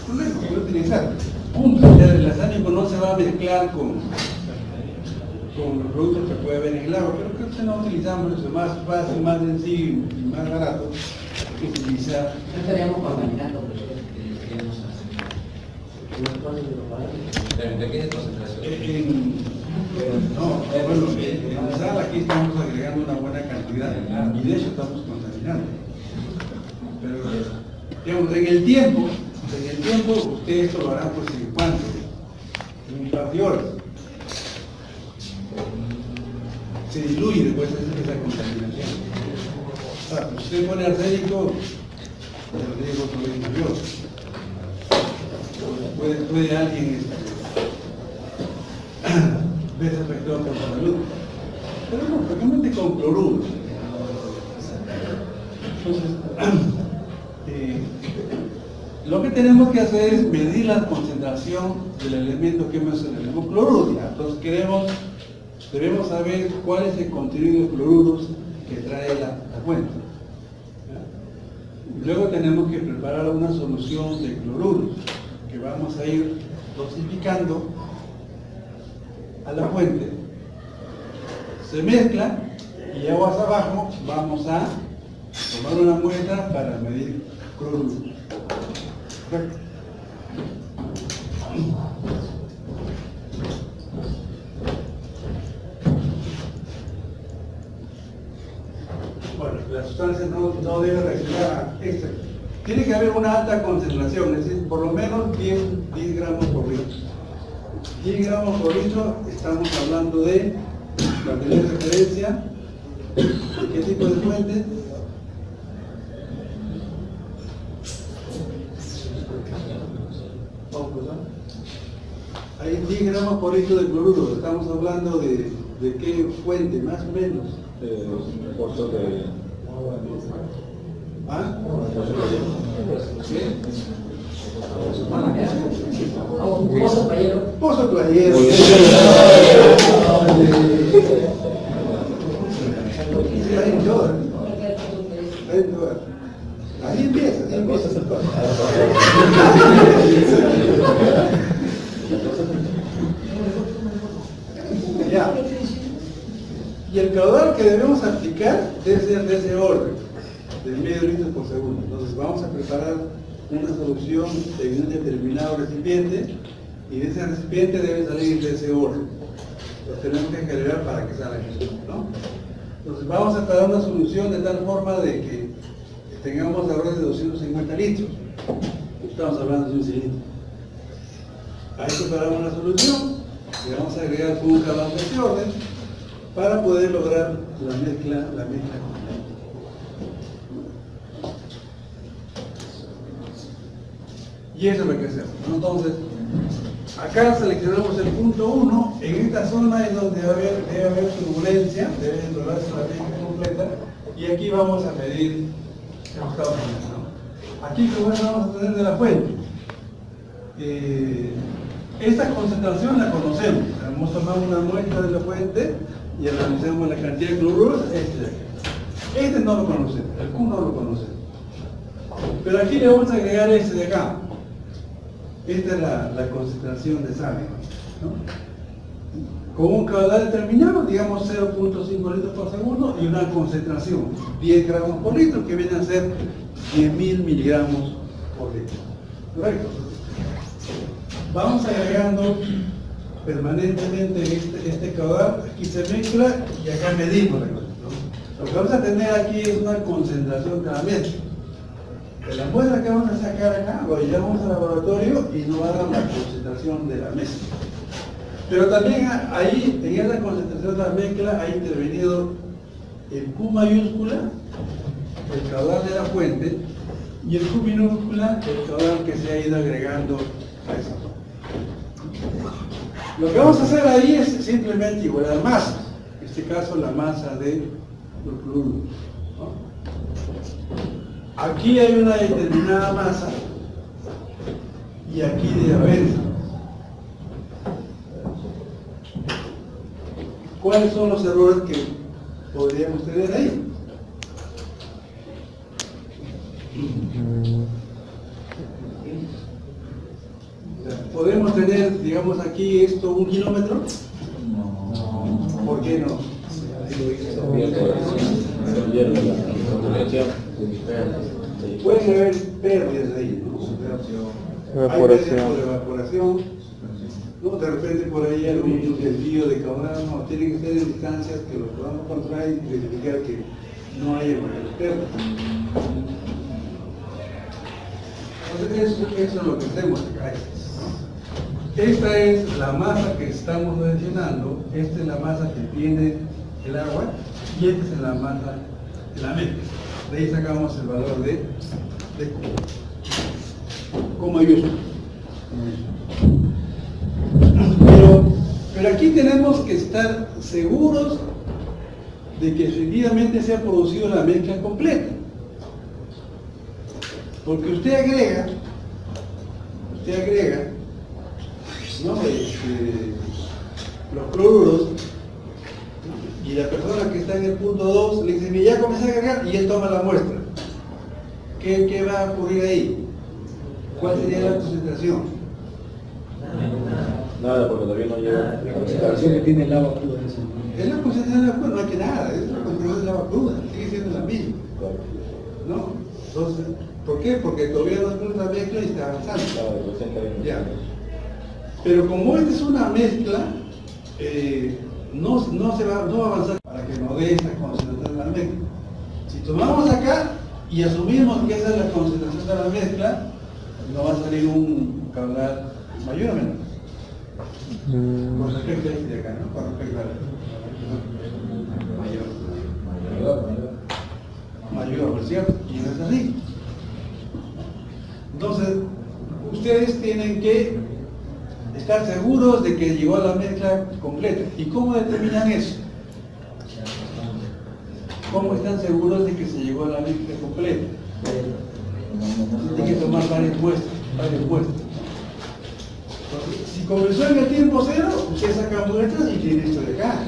problema, puede utilizar. El arsénico no se va a mezclar con los productos que puede haber en el agua, pero creo que no utilizamos eso, más fácil, más sencillo y más barato que utilizar. No estaríamos contaminando, pero queríamos hacer. ¿De qué concentración? Bueno, en sal aquí estamos agregando una buena cantidad y de hecho estamos contaminando. Pero digamos, en el tiempo usted esto lo hará pues en cuánto, en un par de horas. Se diluye después esa contaminación. O sea, si usted pone arsénico, el riesgo es mayor. Puede alguien verse afectado por la salud, pero no, prácticamente con cloruro. Entonces, lo que tenemos que hacer es medir la concentración del elemento que mencionamos, cloruro. Entonces debemos saber cuál es el contenido de cloruros que trae la fuente. Luego tenemos que preparar una solución de cloruros que vamos a ir dosificando a la fuente. Se mezcla y aguas abajo vamos a tomar una muestra para medir cloruros. Perfecto. Bueno, la sustancia no debe reaccionar a extra. Tiene que haber una alta concentración, es decir, por lo menos 10 gramos por litro. 10 gramos por litro, estamos hablando de, para tener referencia, ¿de qué tipo de fuente? Hay 10 gramos por litro de cloruro, estamos hablando de qué fuente, más o menos. Pozo de ¿Ah? Pozo playero. Pozo playero. Hay en todas. Ahí empieza, Ya. Y el caudal que debemos aplicar debe ser de ese orden, de medio litro por segundo. Entonces vamos a preparar una solución en un determinado recipiente y de ese recipiente debe salir de ese orden. Lo tenemos que generar para que salga eso, ¿no? Entonces vamos a preparar una solución de tal forma de que tengamos alrededor de 250 litros. Estamos hablando de un cilindro. Ahí preparamos una solución y vamos a agregar con un caudal de ese orden para poder lograr la mezcla completa. Y eso es lo que hacemos, ¿no? Entonces, Acá seleccionamos el punto 1, en esta zona es donde debe haber turbulencia, debe enrolarse la métrica completa, y aquí vamos a medir los estados finales, ¿no? Aquí que bueno vamos a tener de la fuente. Esta concentración la conocemos, hemos tomado una muestra de la fuente y analizamos la cantidad de cloruros, este no lo conocemos, el Q no lo conocemos. Pero aquí le vamos a agregar este de acá. Esta es la concentración de sal, ¿no? Con un caudal determinado, digamos 0.5 litros por segundo, y una concentración 10 gramos por litro, que viene a ser 10.000 miligramos por litro. ¿Correcto? Vamos agregando permanentemente este caudal, aquí se mezcla y acá medimos la cosa, ¿no? Lo que vamos a tener aquí es una concentración de la mezcla. De la muestra que vamos a sacar acá, lo llevamos al laboratorio y nos va a dar la concentración de la mezcla. Pero también ahí, en esa concentración de la mezcla, ha intervenido el Q mayúscula, el caudal de la fuente, y el Q minúscula, el caudal que se ha ido agregando a esa zona. Lo que vamos a hacer ahí es simplemente igualar masa, en este caso la masa de los cloruros, ¿no? Aquí hay una determinada masa y aquí debe haber. ¿Cuáles son los errores que podríamos tener ahí? ¿Podemos tener, digamos, aquí esto 1 kilómetro? No. ¿Por qué no? Pueden haber pérdidas ahí, ¿no? Hay pérdidas por evaporación, ¿no? De repente por ahí hay un desvío de caudal, no, tiene que ser en distancias que lo podamos controlar y verificar que no haya pérdidas. Entonces eso es lo que hacemos acá. Esta es la masa que estamos mencionando, esta es la masa que tiene el agua y esta es la masa de la mezcla. De ahí sacamos el valor de Q. Con mayúscula. Pero aquí tenemos que estar seguros de que efectivamente se ha producido la mezcla completa. Porque usted agrega, ¿no? Los cloruros, y la persona que está en el punto 2 le dice, mira, ya comencé a agregar, y él toma la muestra. ¿Qué va a ocurrir ahí? ¿Cuál sería la concentración? Nada, porque todavía no llega. La concentración que tiene el agua cruda. Es la concentración del agua cruda, no hay que nada, es la concentración del agua cruda, sigue siendo la misma. ¿No? Entonces, ¿por qué? Porque todavía no es una mezcla y está avanzando. Ya. Pero como esta es una mezcla, no va a avanzar para que nos dé esa concentración de la mezcla. Si tomamos acá y asumimos que esa es la concentración de la mezcla, nos va a salir un caudal mayor o menor. Con respecto a este de acá, ¿no? Con respecto a mayor, ¿cierto? Y no es así. Entonces, ustedes tienen que estar seguros de que llegó a la mezcla completa. ¿Y cómo determinan eso? ¿Cómo están seguros de que se llegó a la mezcla completa? Tienen que tomar varias muestras. Entonces, si comenzó en el tiempo cero, usted saca muestras y tiene esto de acá.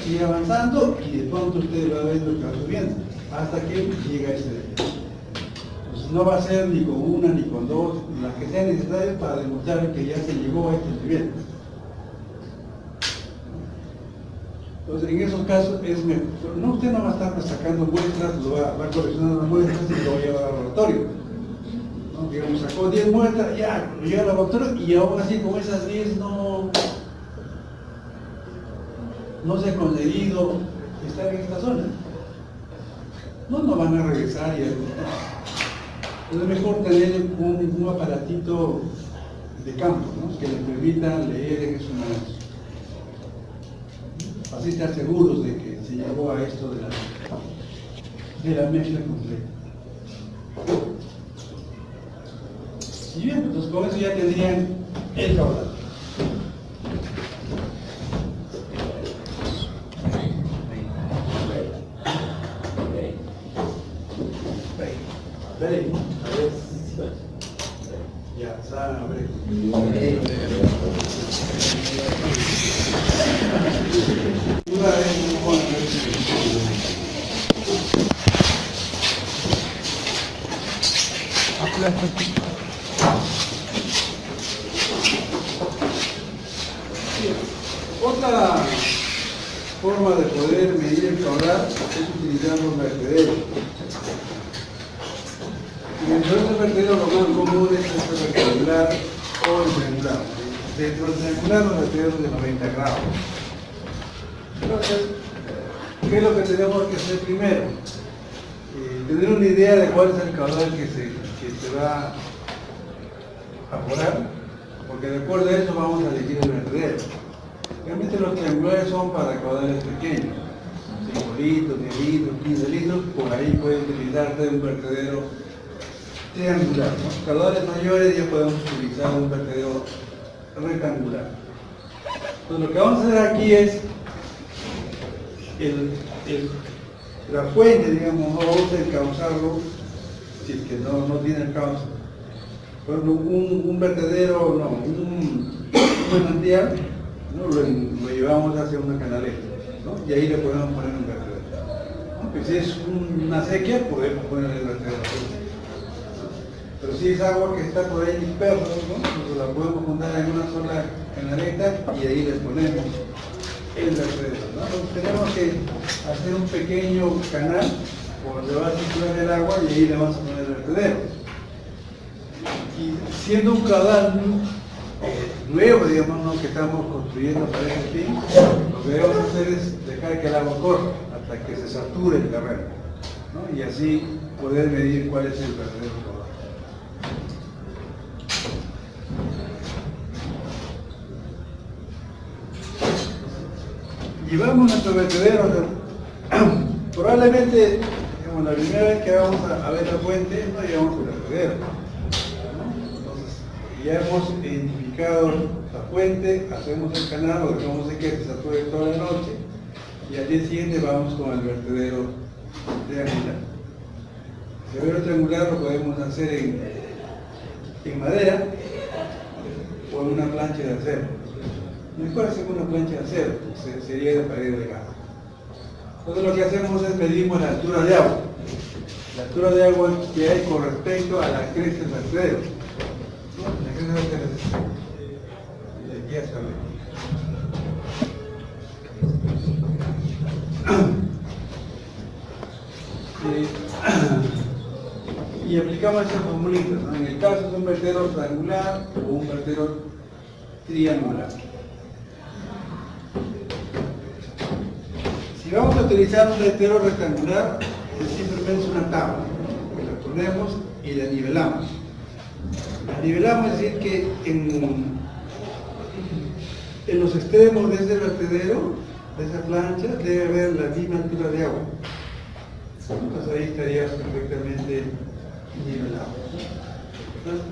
Sigue avanzando y de pronto usted va viendo el caso subiendo hasta que llega a este de acá. Entonces, no va a ser ni con una ni con dos, las que sean necesarias para demostrar que ya se llegó a este nivel. Entonces, en esos casos es mejor. No, usted no va a estar sacando muestras, va coleccionando las muestras y lo va a llevar al laboratorio. ¿No? Digamos, sacó 10 muestras, ya, lo lleva al laboratorio y aún así con esas 10 no se ha conseguido estar en esta zona. No van a regresar y es mejor tener un aparatito de campo, ¿no? Que les permita leer en esos momentos. Así estar seguros de que se llegó a esto de la mezcla completa. Y bien, entonces con eso ya tendrían el caudal. Ya, sabe. Una vez, otra forma de poder medir el caudal es utilizando un vertedero. Y dentro de este vertedero lo más común es el rectangular o el triangular. Dentro del triangular los vertederos de 90 grados. Entonces, ¿qué es lo que tenemos que hacer primero? Tener una idea de cuál es el caudal que se va a poner, porque de acuerdo a eso vamos a elegir el vertedero. Realmente los triangulares son para caudales pequeños, 5 litros, 10 litros, 15 litros, por ahí puede utilizarse un vertedero triangular. ¿No? Caudales mayores ya podemos utilizar un vertedero rectangular. Entonces lo que vamos a hacer aquí es la fuente, digamos, no vamos a encauzarlo si es que no tiene el cauce. Por ejemplo, un vertedero, no, un manantial, ¿no? Lo llevamos hacia una canaleta, ¿no? Y ahí le podemos poner un vertedero. ¿No? Pues si es una sequía, podemos poner el vertedero. Pero si es agua que está por ahí dispersa, ¿no? Pues la podemos juntar en una sola canaleta y ahí le ponemos el vertedero, ¿no? Entonces tenemos que hacer un pequeño canal por donde va a circular el agua y ahí le vamos a poner el vertedero. Y siendo un caudal nuevo, digamos, ¿no? Que estamos construyendo para ese fin, lo que debemos hacer es dejar que el agua corra hasta que se sature el terreno, ¿no? Y así poder medir cuál es el verdadero caudal. Llevamos nuestro vertedero, probablemente, digamos, la primera vez que vamos a ver la fuente, no llevamos el vertedero, ¿no? Entonces, ya hemos identificado la fuente, hacemos el canal, lo dejamos de que se sature toda la noche, y al día siguiente vamos con el vertedero triangular. El vertedero triangular lo podemos hacer en madera o en una plancha de acero. Mejor hacer una plancha de acero, sería de pared de gas. Entonces lo que hacemos es medimos la altura de agua. La altura de agua que hay con respecto a la cresta del vertedero. ¿No? La cresta del vertedero. Y aquí hasta y aplicamos esas formulitas, ¿no? En el caso de un vertedero triangular o un vertedero triangular. Si vamos a utilizar un vertedero rectangular, es simplemente una tabla, ¿no? Que la ponemos y la nivelamos. La nivelamos es decir que en los extremos de ese vertedero, de esa plancha, debe haber la misma altura de agua. Entonces ahí estaría perfectamente nivelado. Entonces,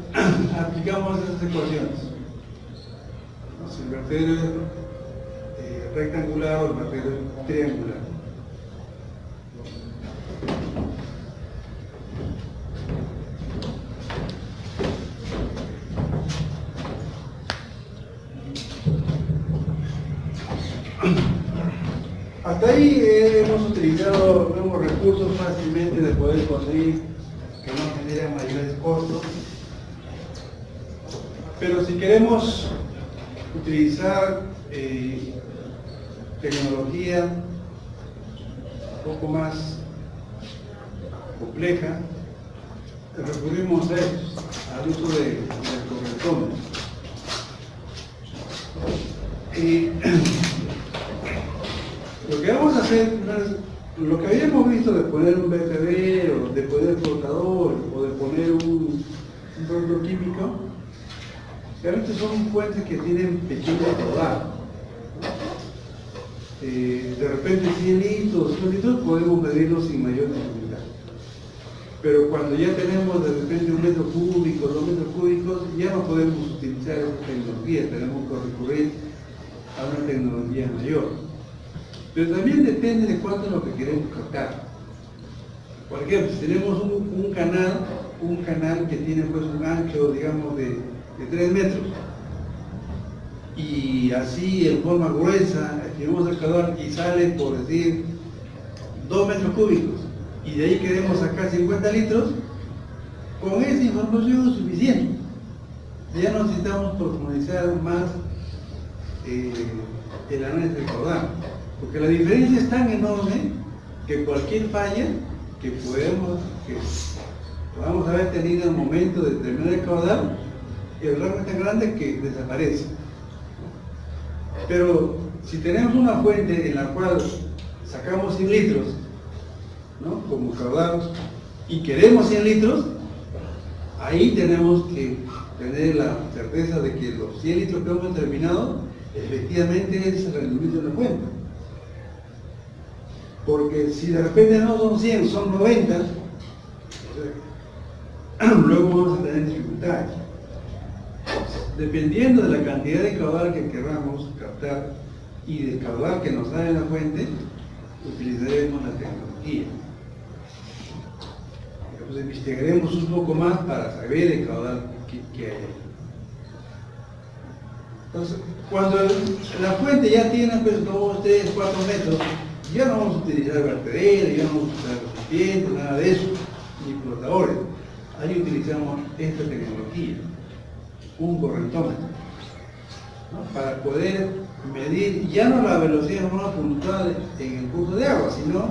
aplicamos esas ecuaciones. Si el vertedero es rectangular o el vertedero es triangular. Hasta ahí hemos utilizado nuevos recursos fácilmente de poder conseguir que no generan mayores costos. Pero si queremos utilizar tecnología un poco más compleja, recurrimos a ellos, al uso del correctómetro. Lo que vamos a hacer, lo que habíamos visto de poner un vertedero, de poner flotador o de poner un producto químico, realmente son fuentes que tienen pequeño caudal. De repente 100 litros, 100 litros podemos medirlos sin mayor dificultad. Pero cuando ya tenemos de repente 1 metro cúbico, 2 metros cúbicos, ya no podemos utilizar esa tecnología, tenemos que recurrir a una tecnología mayor. Pero también depende de cuánto es lo que queremos captar. Por ejemplo, si tenemos un canal que tiene pues un ancho, digamos, de 3 metros, y así en forma gruesa, llevamos el caudal y sale, por decir, 2 metros cúbicos, y de ahí queremos sacar 50 litros, con esa información es suficiente. Ya no necesitamos profundizar más el análisis del caudal, porque la diferencia es tan enorme que cualquier falla que podamos haber tenido en el momento de terminar el caudal, el rango es tan grande que desaparece. Pero si tenemos una fuente en la cual sacamos 100 litros, ¿no?, como caudal, y queremos 100 litros, ahí tenemos que tener la certeza de que los 100 litros que hemos terminado efectivamente es el rendimiento de la fuente. Porque si de repente no son 100, son 90, luego vamos a tener dificultades. Dependiendo de la cantidad de caudal que queramos captar y del caudal que nos da en la fuente, utilizaremos la tecnología. Pues investigaremos un poco más para saber el caudal que hay ahí. Entonces, cuando la fuente ya tiene pues 2, 3, 4 metros, ya no vamos a utilizar vertederos, ya no vamos a usar recipientes, nada de eso, ni flotadores. Ahí utilizamos esta tecnología, un correntómetro, ¿no?, para poder medir ya no la velocidad no puntual en el curso de agua, sino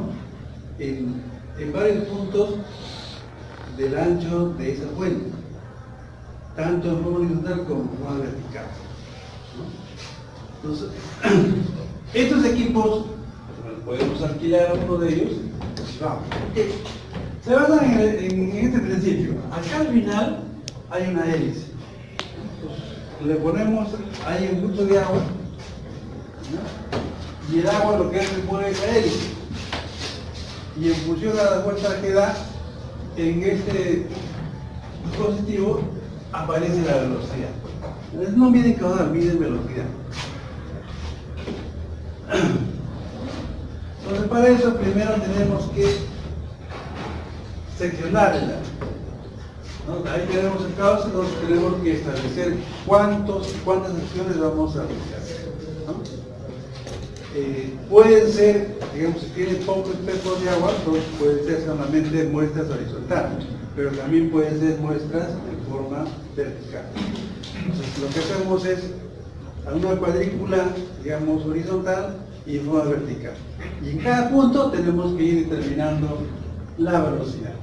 en varios puntos del ancho de esa fuente, tanto en forma horizontal como en forma vertical, ¿no? Entonces, estos equipos podemos alquilar uno de ellos. Vamos. Se basan en este principio. Acá al final hay una hélice. Le ponemos ahí un bulto de agua, ¿no?, y el agua lo que hace es poner esa hélice. Y en función a la vuelta que da en este dispositivo aparece la velocidad. No mide caudal, mide velocidad. Entonces, para eso primero tenemos que seccionar el agua, ¿no? Ahí tenemos el cauce, entonces tenemos que establecer cuántas secciones vamos a realizar, ¿no? Pueden ser, digamos, si tiene poco espejo de agua, entonces pueden ser solamente muestras horizontales, pero también pueden ser muestras en forma vertical. Entonces, lo que hacemos es a una cuadrícula, digamos, horizontal y en forma vertical. Y en cada punto tenemos que ir determinando la velocidad.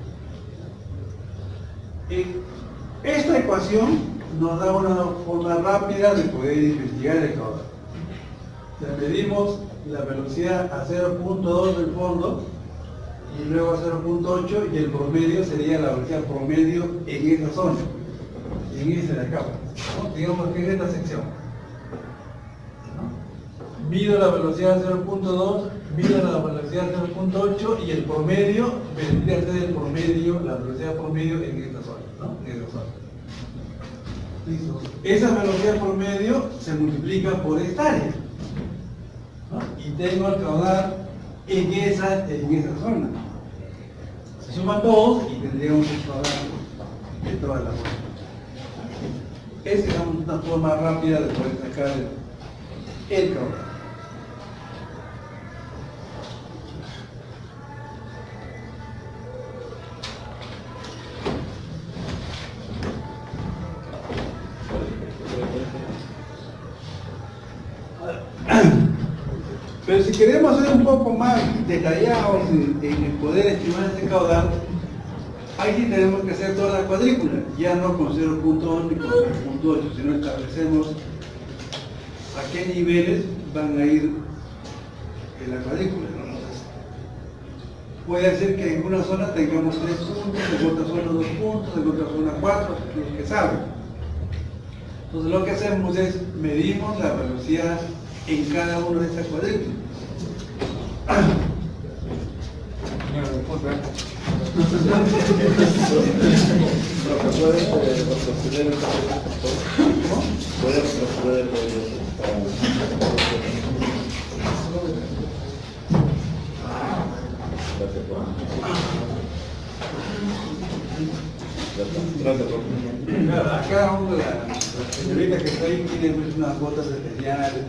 Esta ecuación nos da una forma rápida de poder investigar el caudal. Le medimos la velocidad a 0.2 del fondo y luego a 0.8, y el promedio sería la velocidad promedio en esa zona, en esa de acá, ¿no? Digamos que es esta sección, ¿no? Mido la velocidad 0.2, mido la velocidad 0.8 y el promedio vendría a ser el promedio, la velocidad promedio en esta zona, ¿no? En esa zona. Listo. Esa velocidad promedio se multiplica por esta área, ¿no? Y tengo el caudal en esa zona. Se suman todos y tendríamos el caudal de toda la zona. Es, digamos, una forma rápida de poder sacar el caudal. Pero si queremos ser un poco más detallados en el poder estimar este caudal, ahí sí tenemos que hacer toda la cuadrícula, ya no con 0.1 ni con 0.8, sino establecemos a qué niveles van a ir en la cuadrícula, ¿no? Entonces, puede ser que en una zona tengamos 3 puntos, en otra zona 2 puntos, en otra zona 4, los que saben. Entonces lo que hacemos es medimos la velocidad en cada una de estas cuadrículas. Claro, acá la señorita que está ahí tiene pues, unas botas especiales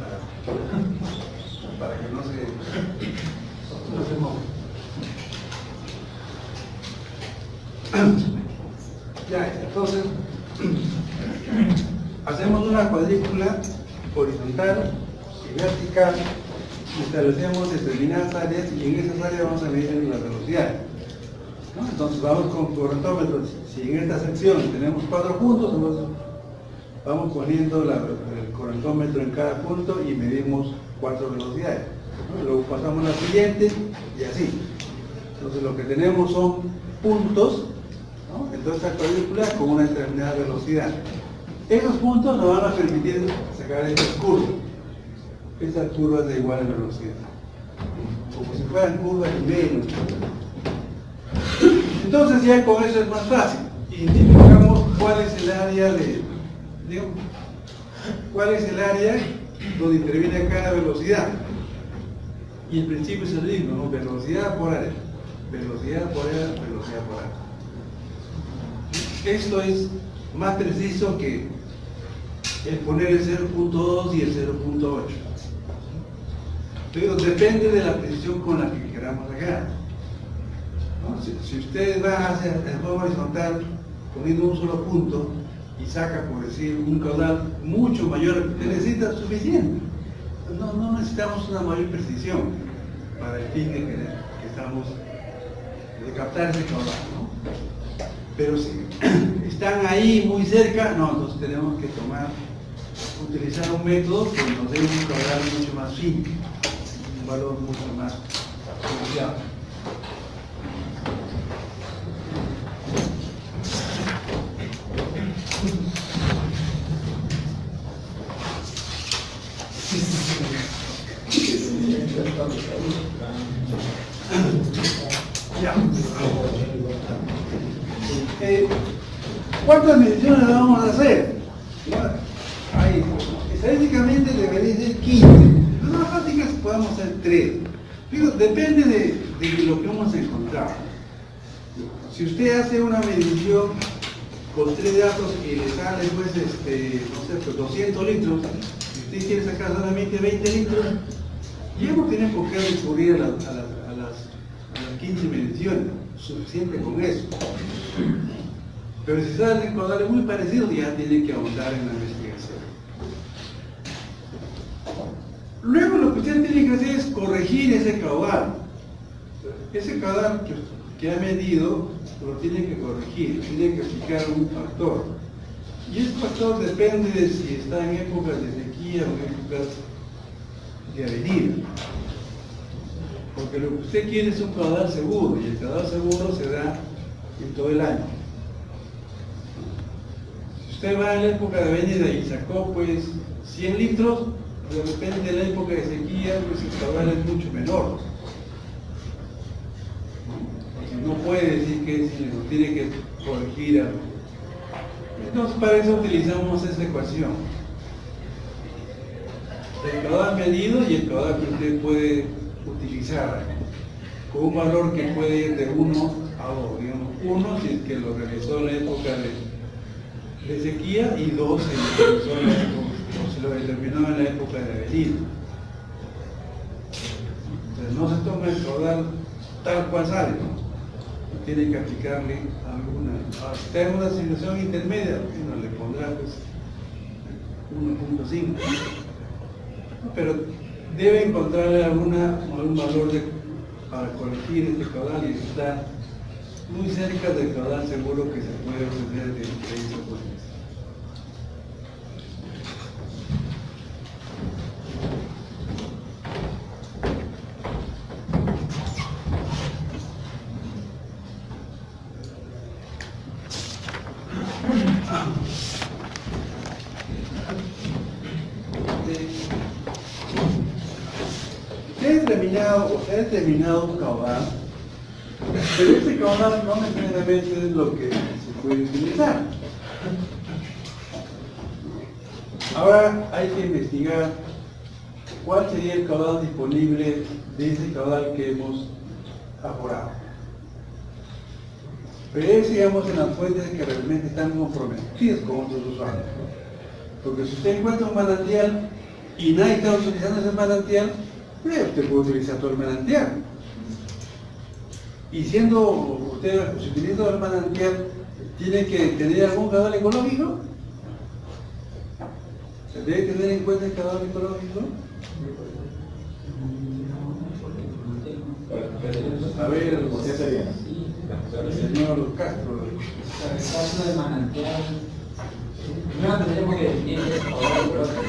para que no se moje. Ya, entonces hacemos una cuadrícula horizontal y vertical, establecemos determinadas áreas y en esas áreas vamos a medir la velocidad, ¿no? Entonces vamos con correntómetros. Si en esta sección tenemos 4 puntos, entonces vamos poniendo el correntómetro en cada punto y medimos 4 velocidades, ¿no? Luego pasamos a la siguiente y así. Entonces lo que tenemos son puntos, ¿no? Entonces esta cuadrícula con una determinada velocidad. Esos puntos nos van a permitir sacar estas curvas. Estas curvas de igual velocidad. Como si fueran curvas y menos. Entonces ya con eso es más fácil. Identificamos cuál es el área cuál es el área donde interviene cada velocidad. Y el principio es el mismo, ¿no? Velocidad por área. Velocidad por área, velocidad por área. Esto es más preciso que el poner el 0.2 y el 0.8. Pero depende de la precisión con la que queramos sacar, ¿no? Si ustedes van a hacer el juego horizontal poniendo un solo punto y saca, por decir, un caudal mucho mayor al que necesita, suficiente. No necesitamos una mayor precisión para el fin que estamos de captar ese caudal, ¿no? Pero si están ahí muy cerca, no, entonces tenemos que utilizar un método que nos dé un caudal mucho más fino, un valor mucho más confiable. Ya. ¿Cuántas mediciones vamos a hacer? Ahí, estadísticamente debería ser 15. En las prácticas podemos hacer 3. Pero depende de lo que hemos encontrado. Si usted hace una medición con 3 datos y le sale pues, no sé, pues 200 litros, si usted quiere sacar solamente 20 litros, ya no tiene por qué recurrir a las 15 mediciones, suficiente con eso. Pero si salen caudales muy parecidos, ya tiene que ahondar en la investigación. Luego lo que usted tiene que hacer es corregir ese caudal. Ese caudal que ha medido, lo tiene que corregir, tiene que aplicar un factor. Y ese factor depende de si está en épocas de sequía o en épocas de avenida. Porque lo que usted quiere es un caudal seguro, y el caudal seguro se da en todo el año. Si usted va en la época de avenida y sacó pues 100 litros, de repente en la época de sequía pues el caudal es mucho menor. No puede decir que lo tiene que corregir algo. Entonces para eso utilizamos esta ecuación. El caudal medido y el caudal que usted puede utilizar con un valor que puede ir de 1 a 2. Digamos, 1 si es que lo realizó en la época de sequía y 2 si lo determinó en la época de avenida. Entonces no se toma el caudal tal cual sale, ¿no? Tiene que aplicarle alguna. Si está en una situación intermedia, bueno, le pondrá pues 1.5. Pero debe encontrarle algún valor para corregir este caudal y está muy cerca del caudal seguro que se puede obtener de esa fuente. Se ha determinado un caudal Pero este caudal no necesariamente es lo que se puede utilizar. Ahora hay que investigar cuál sería el caudal disponible de ese caudal que hemos aforado. Pero es, digamos, en las fuentes que realmente están comprometidas con otros usuarios. Porque si usted encuentra un manantial y nadie está utilizando ese manantial, usted puede utilizar todo el manantial. Y siendo usted, si utiliza el manantial, ¿tiene que tener algún caudal ecológico? ¿Se debe tener en cuenta el caudal ecológico? A ver, el señor Castro. En el caso de manantial, primero tendríamos que definir qué es caudal ecológico.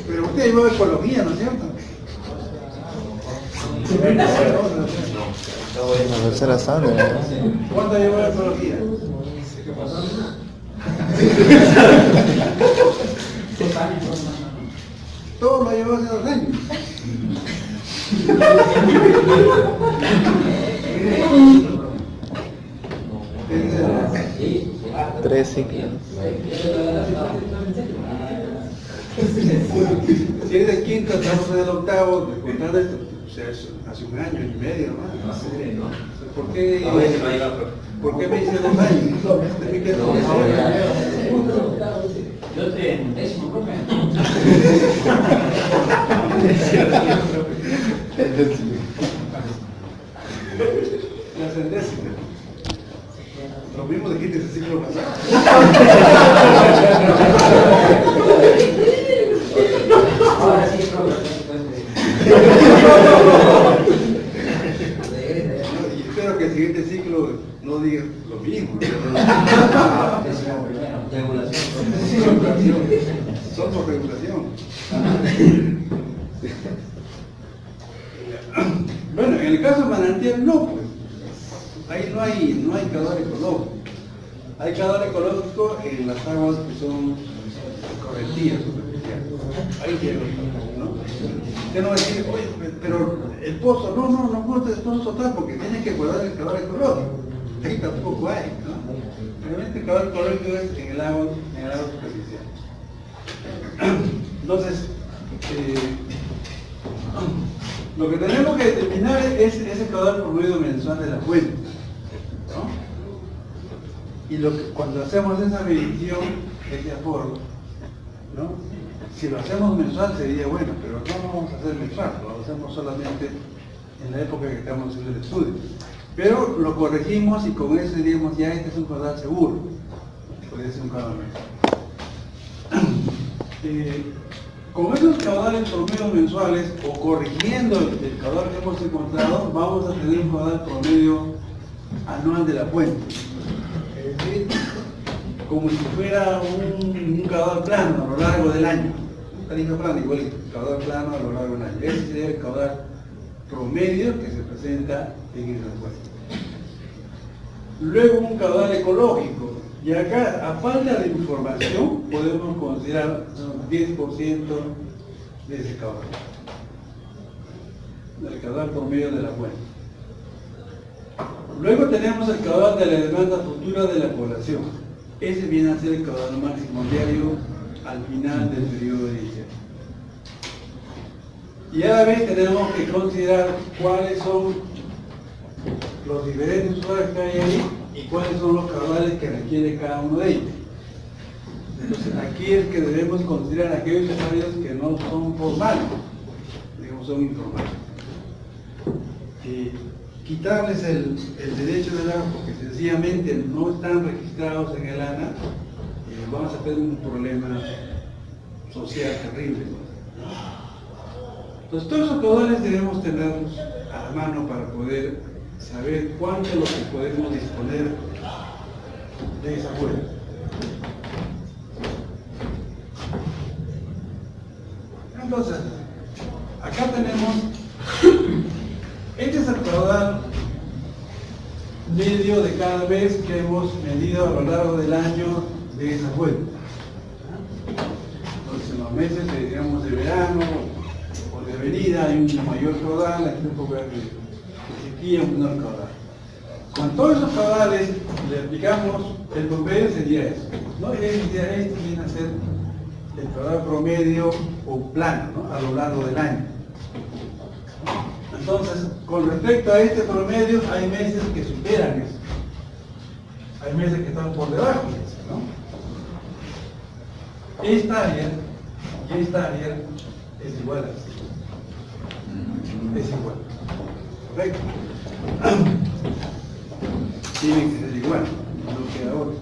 Pero usted llevó ecología, ¿no es cierto? La tercera sabe, ¿no? ¿Cuánto llevó ecología? Todo lo llevó hace 2 años. Tres ciclos. Si es el quinto, estamos en el octavo, contando esto, o sea, hace 1 año y medio, ¿no? ¿Por qué me dice 2 años? ¿De qué 2 años? Yo estoy en 10º, profe. La sentencia. Lo mismo dijiste ese ciclo pasado. Ahora sí, profe. Y espero que el siguiente ciclo no diga lo mismo. Somos regulación. Bueno, en el caso de manantial no, pues. Ahí no hay caudal ecológico. Hay caudal ecológico en las aguas que son correntías superficiales. Ahí llega el caudal, ¿no? Usted no va a decir, oye, pero el pozo, no cortes el pozo total porque tiene que guardar el caudal ecológico. Ahí tampoco hay, ¿no? Realmente el caudal ecológico es en el agua superficial. Entonces, lo que tenemos que determinar es ese caudal promedio mensual de la fuente, ¿no? Y cuando hacemos esa medición, ese aforo, ¿no? Si lo hacemos mensual sería bueno, pero no lo vamos a hacer mensual, lo hacemos solamente en la época que estamos haciendo el estudio. Pero lo corregimos y con eso diríamos, ya este es un caudal seguro, puede ser un caudal mensual. Con esos caudales promedio mensuales o corrigiendo el caudal que hemos encontrado, vamos a tener un caudal promedio anual de la fuente. Es decir, como si fuera un caudal plano a lo largo del año. Un tarifa plano, igual caudal plano a lo largo del año. Ese sería el caudal promedio que se presenta en esa fuente. Luego un caudal ecológico. Y acá, a falta de información, podemos considerar un 10% de ese caudal. Del caudal promedio de la fuente. Luego tenemos el caudal de la demanda futura de la población. Ese viene a ser el caudal máximo diario al final del periodo de diciembre. Y a la vez tenemos que considerar cuáles son los diferentes usuarios que hay ahí y cuáles son los caudales que requiere cada uno de ellos. Entonces aquí es que debemos considerar aquellos usuarios que no son formales, digamos son informales. Quitarles el derecho del agua porque sencillamente no están registrados en el ANA, vamos a tener un problema social terrible. Entonces todos esos caudales debemos tenerlos a la mano para poder saber cuánto es lo que podemos disponer de esa fuente. Entonces, acá tenemos, este es el caudal medio de cada vez que hemos medido a lo largo del año de esa fuente. Entonces, los meses, digamos, de verano o de avenida hay un mayor caudal, hay un poco de sequía, un menor caudal. Con todos esos caudales le aplicamos el promedio, sería eso, ¿no? Y este viene a ser el caudal promedio o plano, ¿no? A lo largo del año. Entonces, con respecto a este promedio, hay meses que superan eso. Hay meses que están por debajo de eso, ¿no? Esta área y esta área es igual a eso. Es igual. ¿Correcto? Tiene que ser igual, no queda otro.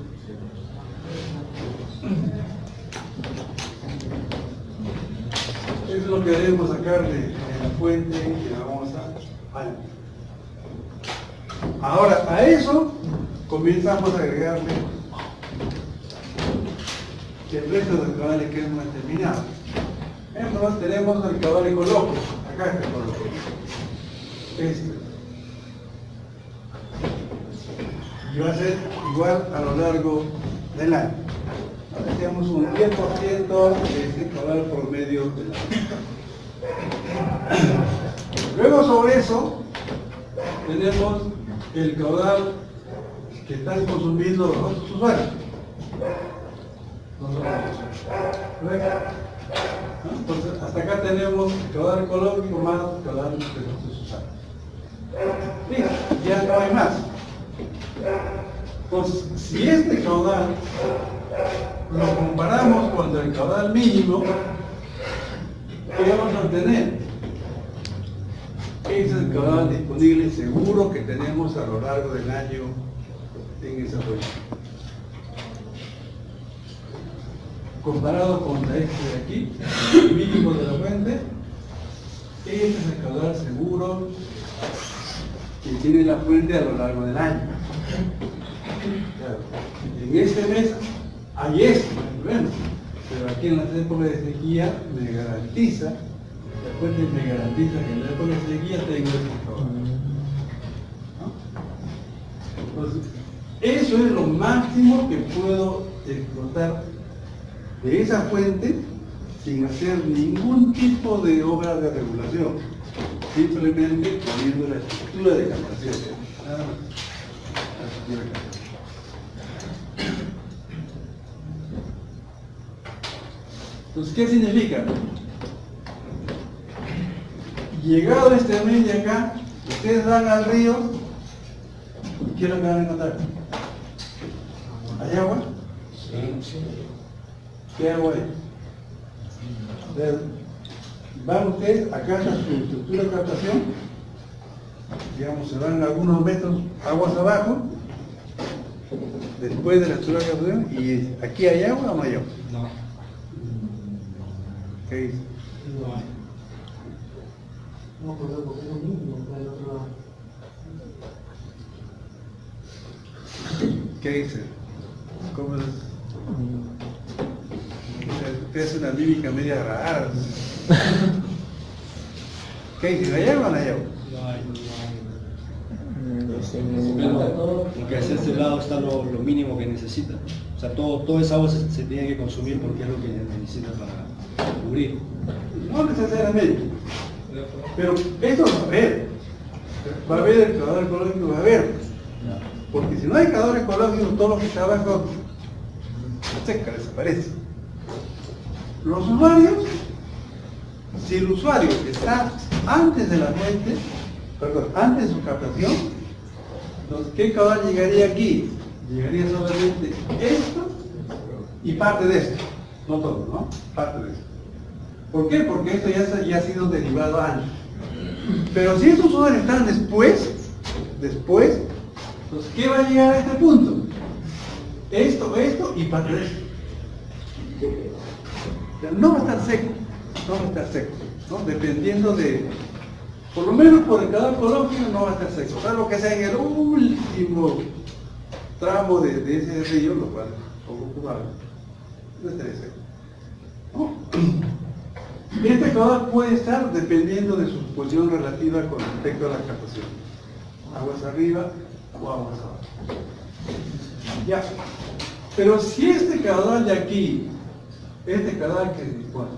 Eso es lo que debemos sacar de la fuente que la vamos a añadir. Ahora, a eso comenzamos a agregarle el resto de los caudales que hemos determinado. Entonces tenemos el caudal ecológico. Acá está el ecológico. Y va a ser igual a lo largo del año. Hacemos un 10% de ese caudal promedio del año. Luego sobre eso tenemos el caudal que están consumiendo los otros usuarios. Entonces hasta acá tenemos el caudal ecológico más el caudal de los usuarios. Listo, ya no hay más. Entonces, si este caudal lo comparamos con el caudal mínimo, ¿qué vamos a obtener? Ese es el caudal disponible seguro que tenemos a lo largo del año en esa fuente. Comparado con este de aquí, el mínimo de la fuente, este es el caudal seguro que tiene la fuente a lo largo del año. Claro. En este mes hay esto, bueno, pero aquí en las épocas de sequía me garantiza, la fuente me garantiza que en la época de sequía tengo este caudal. ¿No? Entonces, eso es lo máximo que puedo explotar de esa fuente sin hacer ningún tipo de obra de regulación, simplemente poniendo la estructura de captación. Nada más. La estructura de captación. Entonces, ¿qué significa? Llegado este mes de acá, ustedes van al río y ¿qué es lo que van a encontrar? ¿Hay agua? Sí. ¿Qué agua hay? Entonces, van ustedes, acá está su estructura de captación, digamos, se van algunos metros aguas abajo, después de la estructura de captación, y aquí hay agua o no hay agua. No. ¿Qué dice? No hay. No, porque es lo mismo que el otro lado. ¿Qué dice? ¿Cómo es? Usted hace una mímica media rara. ¿Qué dice? ¿Hay agua o no hay agua? No hay. Sí, Porque hacia este lado está lo mínimo que necesita. O sea, toda esa agua se tiene que consumir porque es lo que necesita para cubrir. No necesariamente. Pero esto va a haber. Va a haber el caudal ecológico, va a haber. Porque si no hay caudal ecológico, todo lo que está abajo seca, desaparece. Los usuarios, si el usuario está antes de la fuente, perdón, antes de su captación, entonces, ¿qué caudal llegaría aquí? Llegaría solamente esto y parte de esto. No todo, ¿no? Parte de esto. ¿Por qué? Porque esto ya ha sido derivado antes. Pero si estos usuarios están después, entonces, ¿qué va a llegar a este punto? Esto y parte de esto. O sea, no va a estar seco, ¿no? Dependiendo de, por lo menos por el caudal ecológico no va a estar seco, salvo que sea en el último tramo de ese río, lo cual es poco probable, no estaría seco. ¿No? Este caudal puede estar dependiendo de su posición relativa con respecto a la captación. Aguas arriba o aguas abajo. Ya. Pero si este caudal de aquí este caudal que se dispone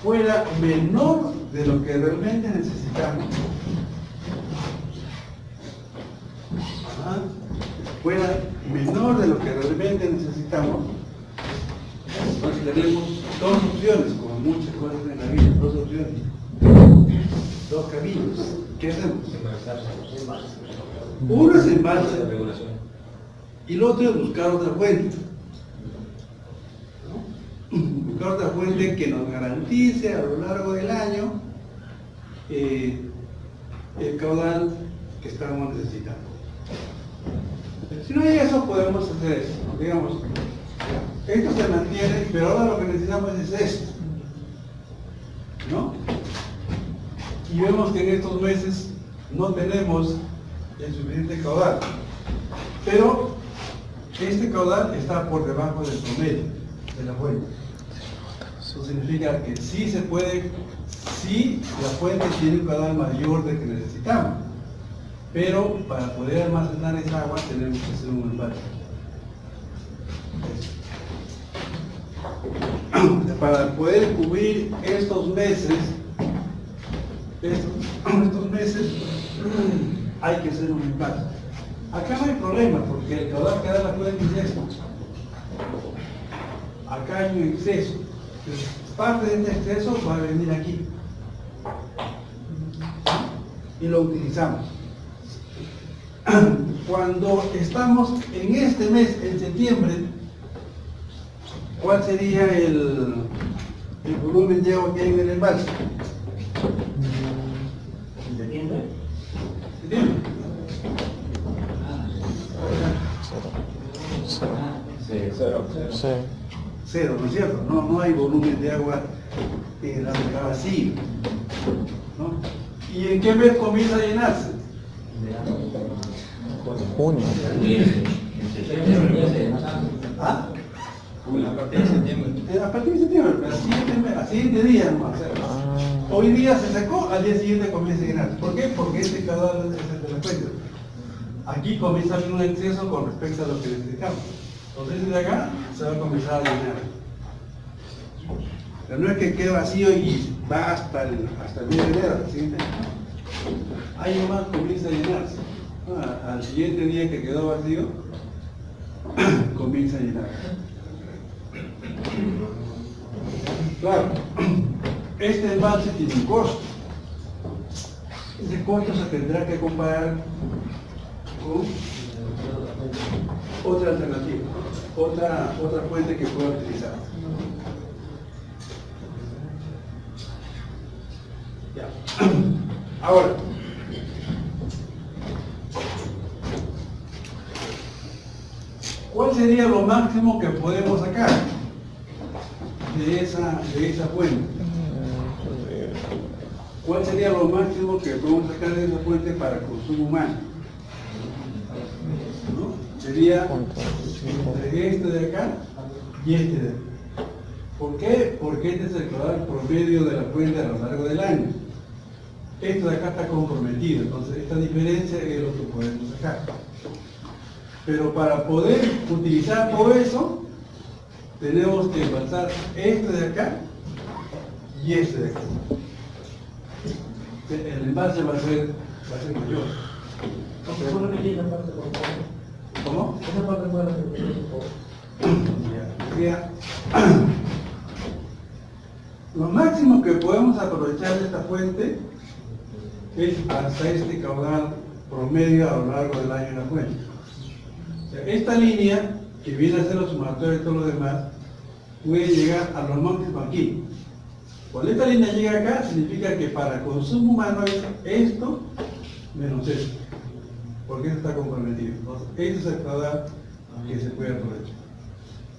fuera menor de lo que realmente necesitamos, fuera menor de lo que realmente necesitamos, pues tenemos dos opciones, como muchas cosas en la vida, dos opciones, dos caminos. ¿Qué hacemos? Uno es embalse y el otro es buscar otra fuente. Buscar otra fuente que nos garantice a lo largo del año el caudal que estamos necesitando. Si no hay eso, podemos hacer eso. Digamos, esto se mantiene, pero ahora lo que necesitamos es esto, ¿no? Y vemos que en estos meses no tenemos el suficiente caudal, pero este caudal está por debajo del promedio de la fuente. Eso significa que sí se puede, sí la fuente tiene un caudal mayor del que necesitamos, pero para poder almacenar esa agua tenemos que hacer un embalse. Para poder cubrir estos meses hay que hacer un embalse. Acá no hay problema porque el caudal que da la fuente es esto. Acá hay un exceso. Entonces, parte de este exceso va a venir aquí y lo utilizamos. Cuando estamos en este mes, en septiembre, ¿cuál sería el volumen de agua que hay en el embalse? ¿Septiembre? ¿Septiembre? Sí. Cero, ¿no es cierto? No hay volumen de agua en la boca vacía, ¿no? ¿Y en qué mes comienza a llenarse? Junio. ¿Ah? A partir de septiembre. A partir de septiembre, pero a siguiente día nomás. Hoy día se secó, al día siguiente comienza a llenarse. ¿Por qué? Porque este caudal es el de la fuente. Aquí comienza a haber un exceso con respecto a lo que necesitamos. Entonces desde acá se va a comenzar a llenar. Pero no es que quede vacío y va hasta el mes de enero, ¿sí? Ahí nomás comienza a llenarse. Al siguiente día que quedó vacío, comienza a llenar. Claro, este embalse tiene un costo. Ese costo se tendrá que comparar con otra alternativa, otra fuente que pueda utilizar. Ya. Ahora, ¿cuál sería lo máximo que podemos sacar de esa fuente? ¿Cuál sería lo máximo que podemos sacar de esa fuente para consumo humano? ¿No? Sería entre este de acá y este de acá. ¿Por qué? Porque este es el caudal promedio de la fuente a lo largo del año. Esto de acá está comprometido, entonces esta diferencia es lo que podemos sacar. Pero para poder utilizar todo eso, tenemos que pasar este de acá y este de acá. El embalse va a ser mayor. ¿Puedo repetir esa parte, por favor? ¿Cómo? Esa parte puede repetir, por favor. Ya. Lo máximo que podemos aprovechar de esta fuente es hasta este caudal promedio a lo largo del año de la fuente. O sea, esta línea, que viene a ser la sumatoria de todo lo demás, puede llegar a los máximos aquí. Cuando esta línea llega acá, significa que para consumo humano es esto menos esto, porque esto está comprometido. Entonces, este es el caudal que se puede aprovechar.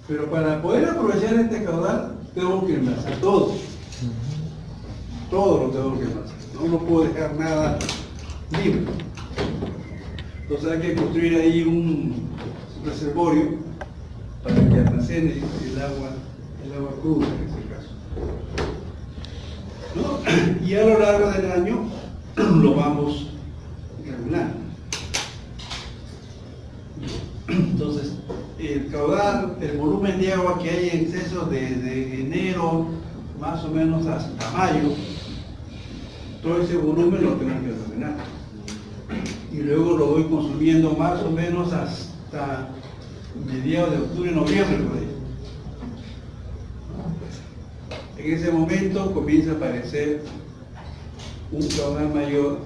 Pero para poder aprovechar este caudal, tengo que enlazar todo. Todo lo tengo que enlazar. No puedo dejar nada libre. Entonces hay que construir ahí un reservorio para que almacene el agua cruda en este caso. ¿No? Y a lo largo del año lo vamos regulando. Entonces, el caudal, el volumen de agua que hay en exceso desde enero más o menos hasta mayo, todo ese volumen lo tengo que almacenar. Y luego lo voy consumiendo más o menos hasta mediados de octubre, noviembre, por ahí. En ese momento comienza a aparecer un caudal mayor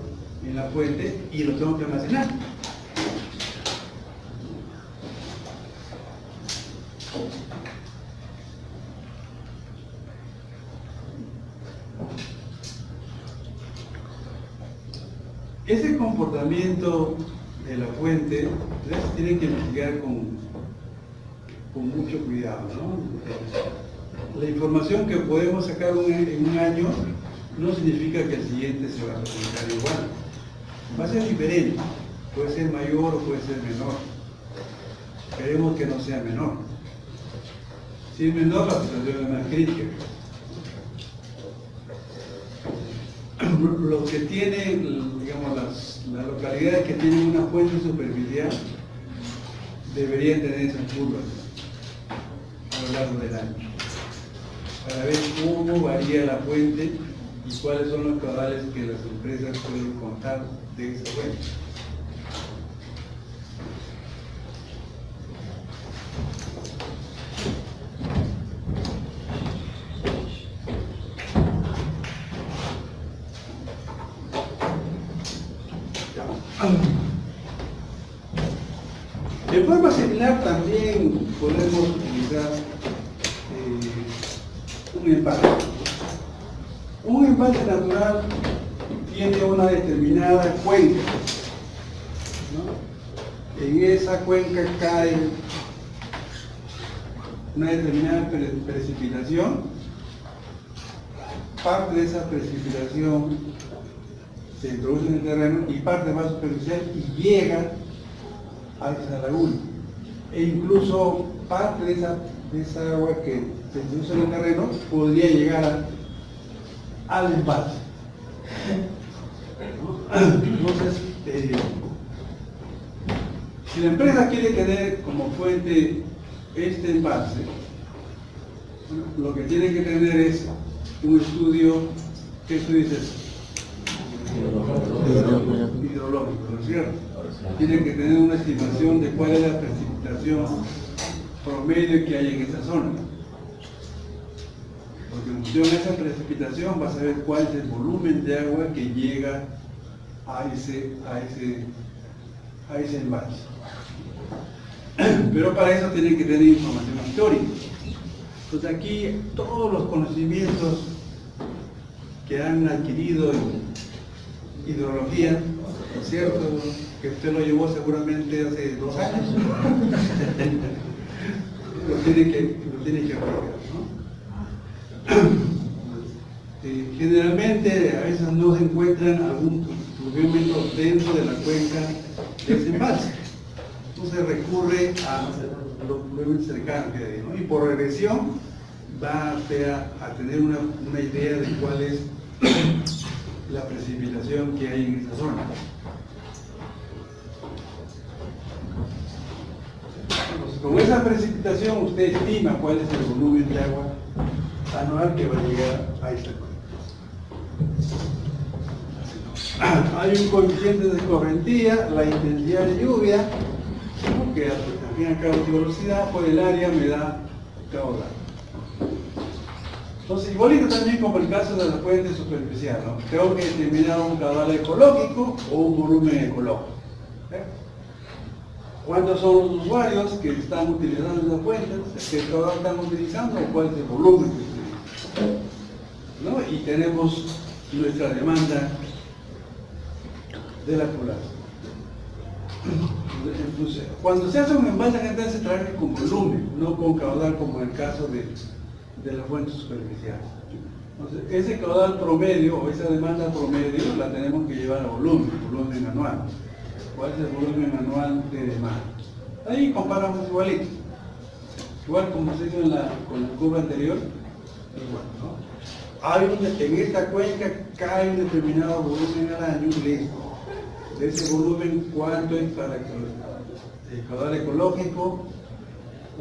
en la fuente y lo tengo que almacenar. Ese comportamiento de la fuente se tiene que investigar con mucho cuidado, ¿no? La información que podemos sacar en un año no significa que el siguiente se va a presentar igual. Va a ser diferente, puede ser mayor o puede ser menor. Queremos que no sea menor. Si es menor, la situación es más crítica. Los que tienen, digamos, las localidades que tienen una fuente superficial deberían tener esas curvas a lo largo del año para ver cómo varía la fuente y cuáles son los caudales que las empresas pueden contar de esa fuente. De forma similar también podemos utilizar un embalse. Un embalse natural tiene una determinada cuenca, ¿no? En esa cuenca cae una determinada precipitación. Parte de esa precipitación se introduce en el terreno y parte más superficial y llega a esa laguna. E incluso parte de esa agua que se introduce en el terreno podría llegar al embalse. Entonces, si la empresa quiere tener como fuente este embalse, lo que tiene que tener es un estudio. ¿Qué estudio es eso? Hidrológico, ¿no es cierto? Tiene que tener una estimación de cuál es la precipitación promedio que hay en esa zona. Porque en función de esa precipitación vas a ver cuál es el volumen de agua que llega a ese embalse. Pero para eso tienen que tener información histórica. Entonces aquí todos los conocimientos que han adquirido en hidrología, ¿no es cierto? Que usted lo llevó seguramente hace 2 años. lo tiene que aplicar, ¿no? Generalmente a veces no se encuentran algún fluviómetro dentro de la cuenca de ese embalse. Entonces recurre a los fluviómetros cercanos que hay, ¿no? Y por regresión va a tener una idea de cuál es la precipitación que hay en esa zona. Entonces, con esa precipitación usted estima cuál es el volumen de agua anual que va a llegar a esta cuenca. Hay un coeficiente de escorrentía, la intensidad de lluvia, que al fin y al cabo de velocidad por el área me da caudal. Entonces, igualito también como el caso de la fuente superficial, ¿no? Tengo que determinar un caudal ecológico o un volumen ecológico. ¿Cuántos son los usuarios que están utilizando esa fuente? ¿Qué caudal están utilizando o cuál es el volumen que utilizan? ¿No? Y tenemos nuestra demanda de la población. Entonces, cuando se hace un embalse, se trabaja con volumen, no con caudal como en el caso de la fuente superficial. Entonces, ese caudal promedio o esa demanda promedio la tenemos que llevar a volumen anual. ¿Cuál es el volumen anual de demanda? Ahí comparamos igualito. Igual como se hizo con la curva anterior, igual, ¿no? En esta cuenca cae un determinado volumen al año, listo. De ese volumen, ¿cuánto es para que el caudal ecológico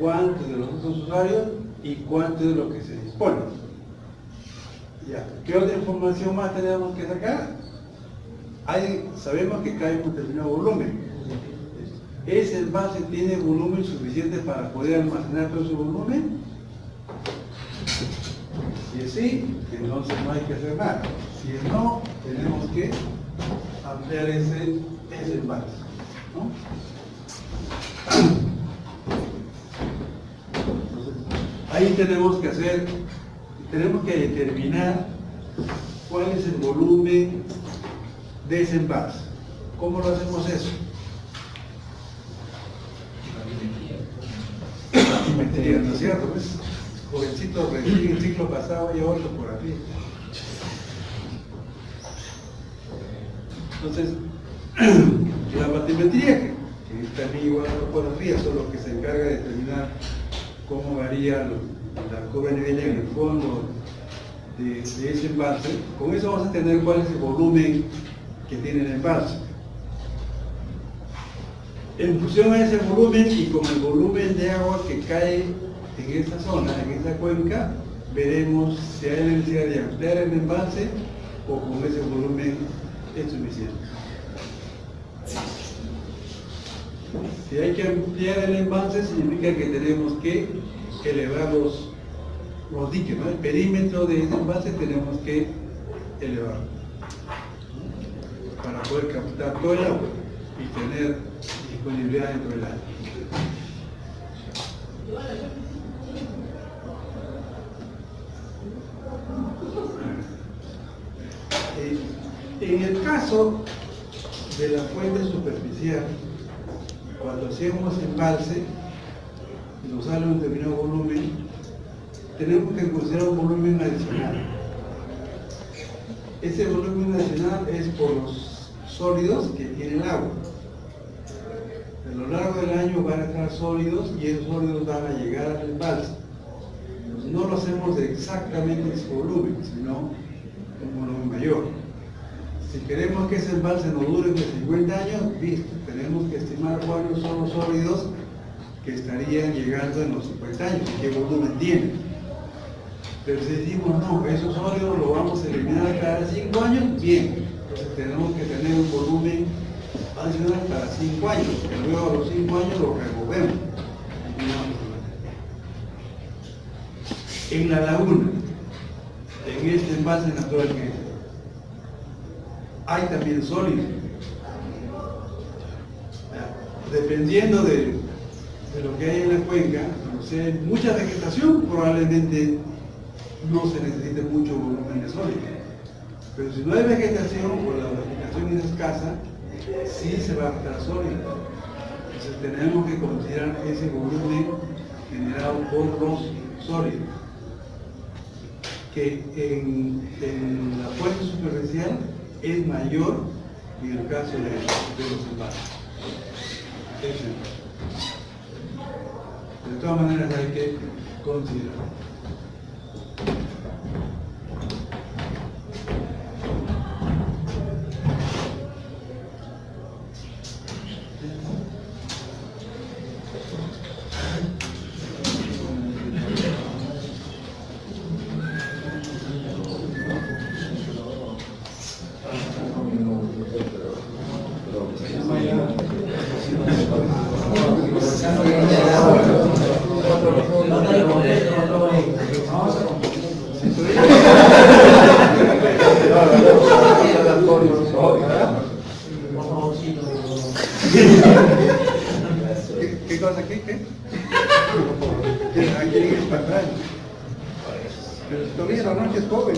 cuánto de los otros usuarios y cuánto de lo que se dispone. Ya. ¿Qué otra información más tenemos que sacar? Sabemos que cae un determinado volumen. ¿Ese envase tiene volumen suficiente para poder almacenar todo ese volumen? Si es sí, entonces no hay que hacer nada. Si es no, tenemos que ampliar ese envase, ¿no? Entonces, ahí tenemos que determinar cuál es el volumen de ese envase. ¿Cómo lo hacemos eso? Bactimetría, ¿no es cierto? Pues, jovencito recién el ciclo pasado y otro por aquí. Entonces, la batimetría, que también igual a la topografía, solo que se encarga de determinar cómo varía la curva de nivel en el fondo de ese embalse. Con eso vamos a tener cuál es el volumen que tiene el embalse. En función a ese volumen y con el volumen de agua que cae en esa zona, en esa cuenca, veremos si hay necesidad de ampliar el embalse o con ese volumen es suficiente. Si hay que ampliar el embalse, significa que tenemos que elevar los diques, ¿no? El perímetro de ese embalse tenemos que elevarlo para poder captar todo el agua y tener disponibilidad dentro del año. En el caso de la fuente superficial, cuando hacemos embalse y nos sale un determinado volumen, tenemos que considerar un volumen adicional. Ese volumen adicional es por los sólidos que tiene el agua. A lo largo del año van a estar sólidos y esos sólidos van a llegar al embalse. No lo hacemos de exactamente ese volumen, sino un volumen mayor. Si queremos que ese embalse nos dure de 50 años, listo, tenemos que estimar cuáles son los sólidos que estarían llegando en los 50 años y qué volumen tienen. Pero si decimos no, esos sólidos los vamos a eliminar cada 5 años, bien, entonces tenemos que tener un volumen adicional cada 5 años, que luego a los 5 años lo removemos. En la laguna, en este embalse natural que hay también sólidos. Dependiendo de lo que hay en la cuenca, si hay mucha vegetación, probablemente no se necesite mucho volumen de sólido. Pero si no hay vegetación, o la vegetación es escasa, sí se va a estar sólido. Entonces tenemos que considerar ese volumen generado por los sólidos, que en la fuente superficial es mayor que en el caso de los envases. De todas maneras hay que considerar. ¿Qué cosa? ¿Qué? Hay que ir para atrás. Pero todavía la noche es joven.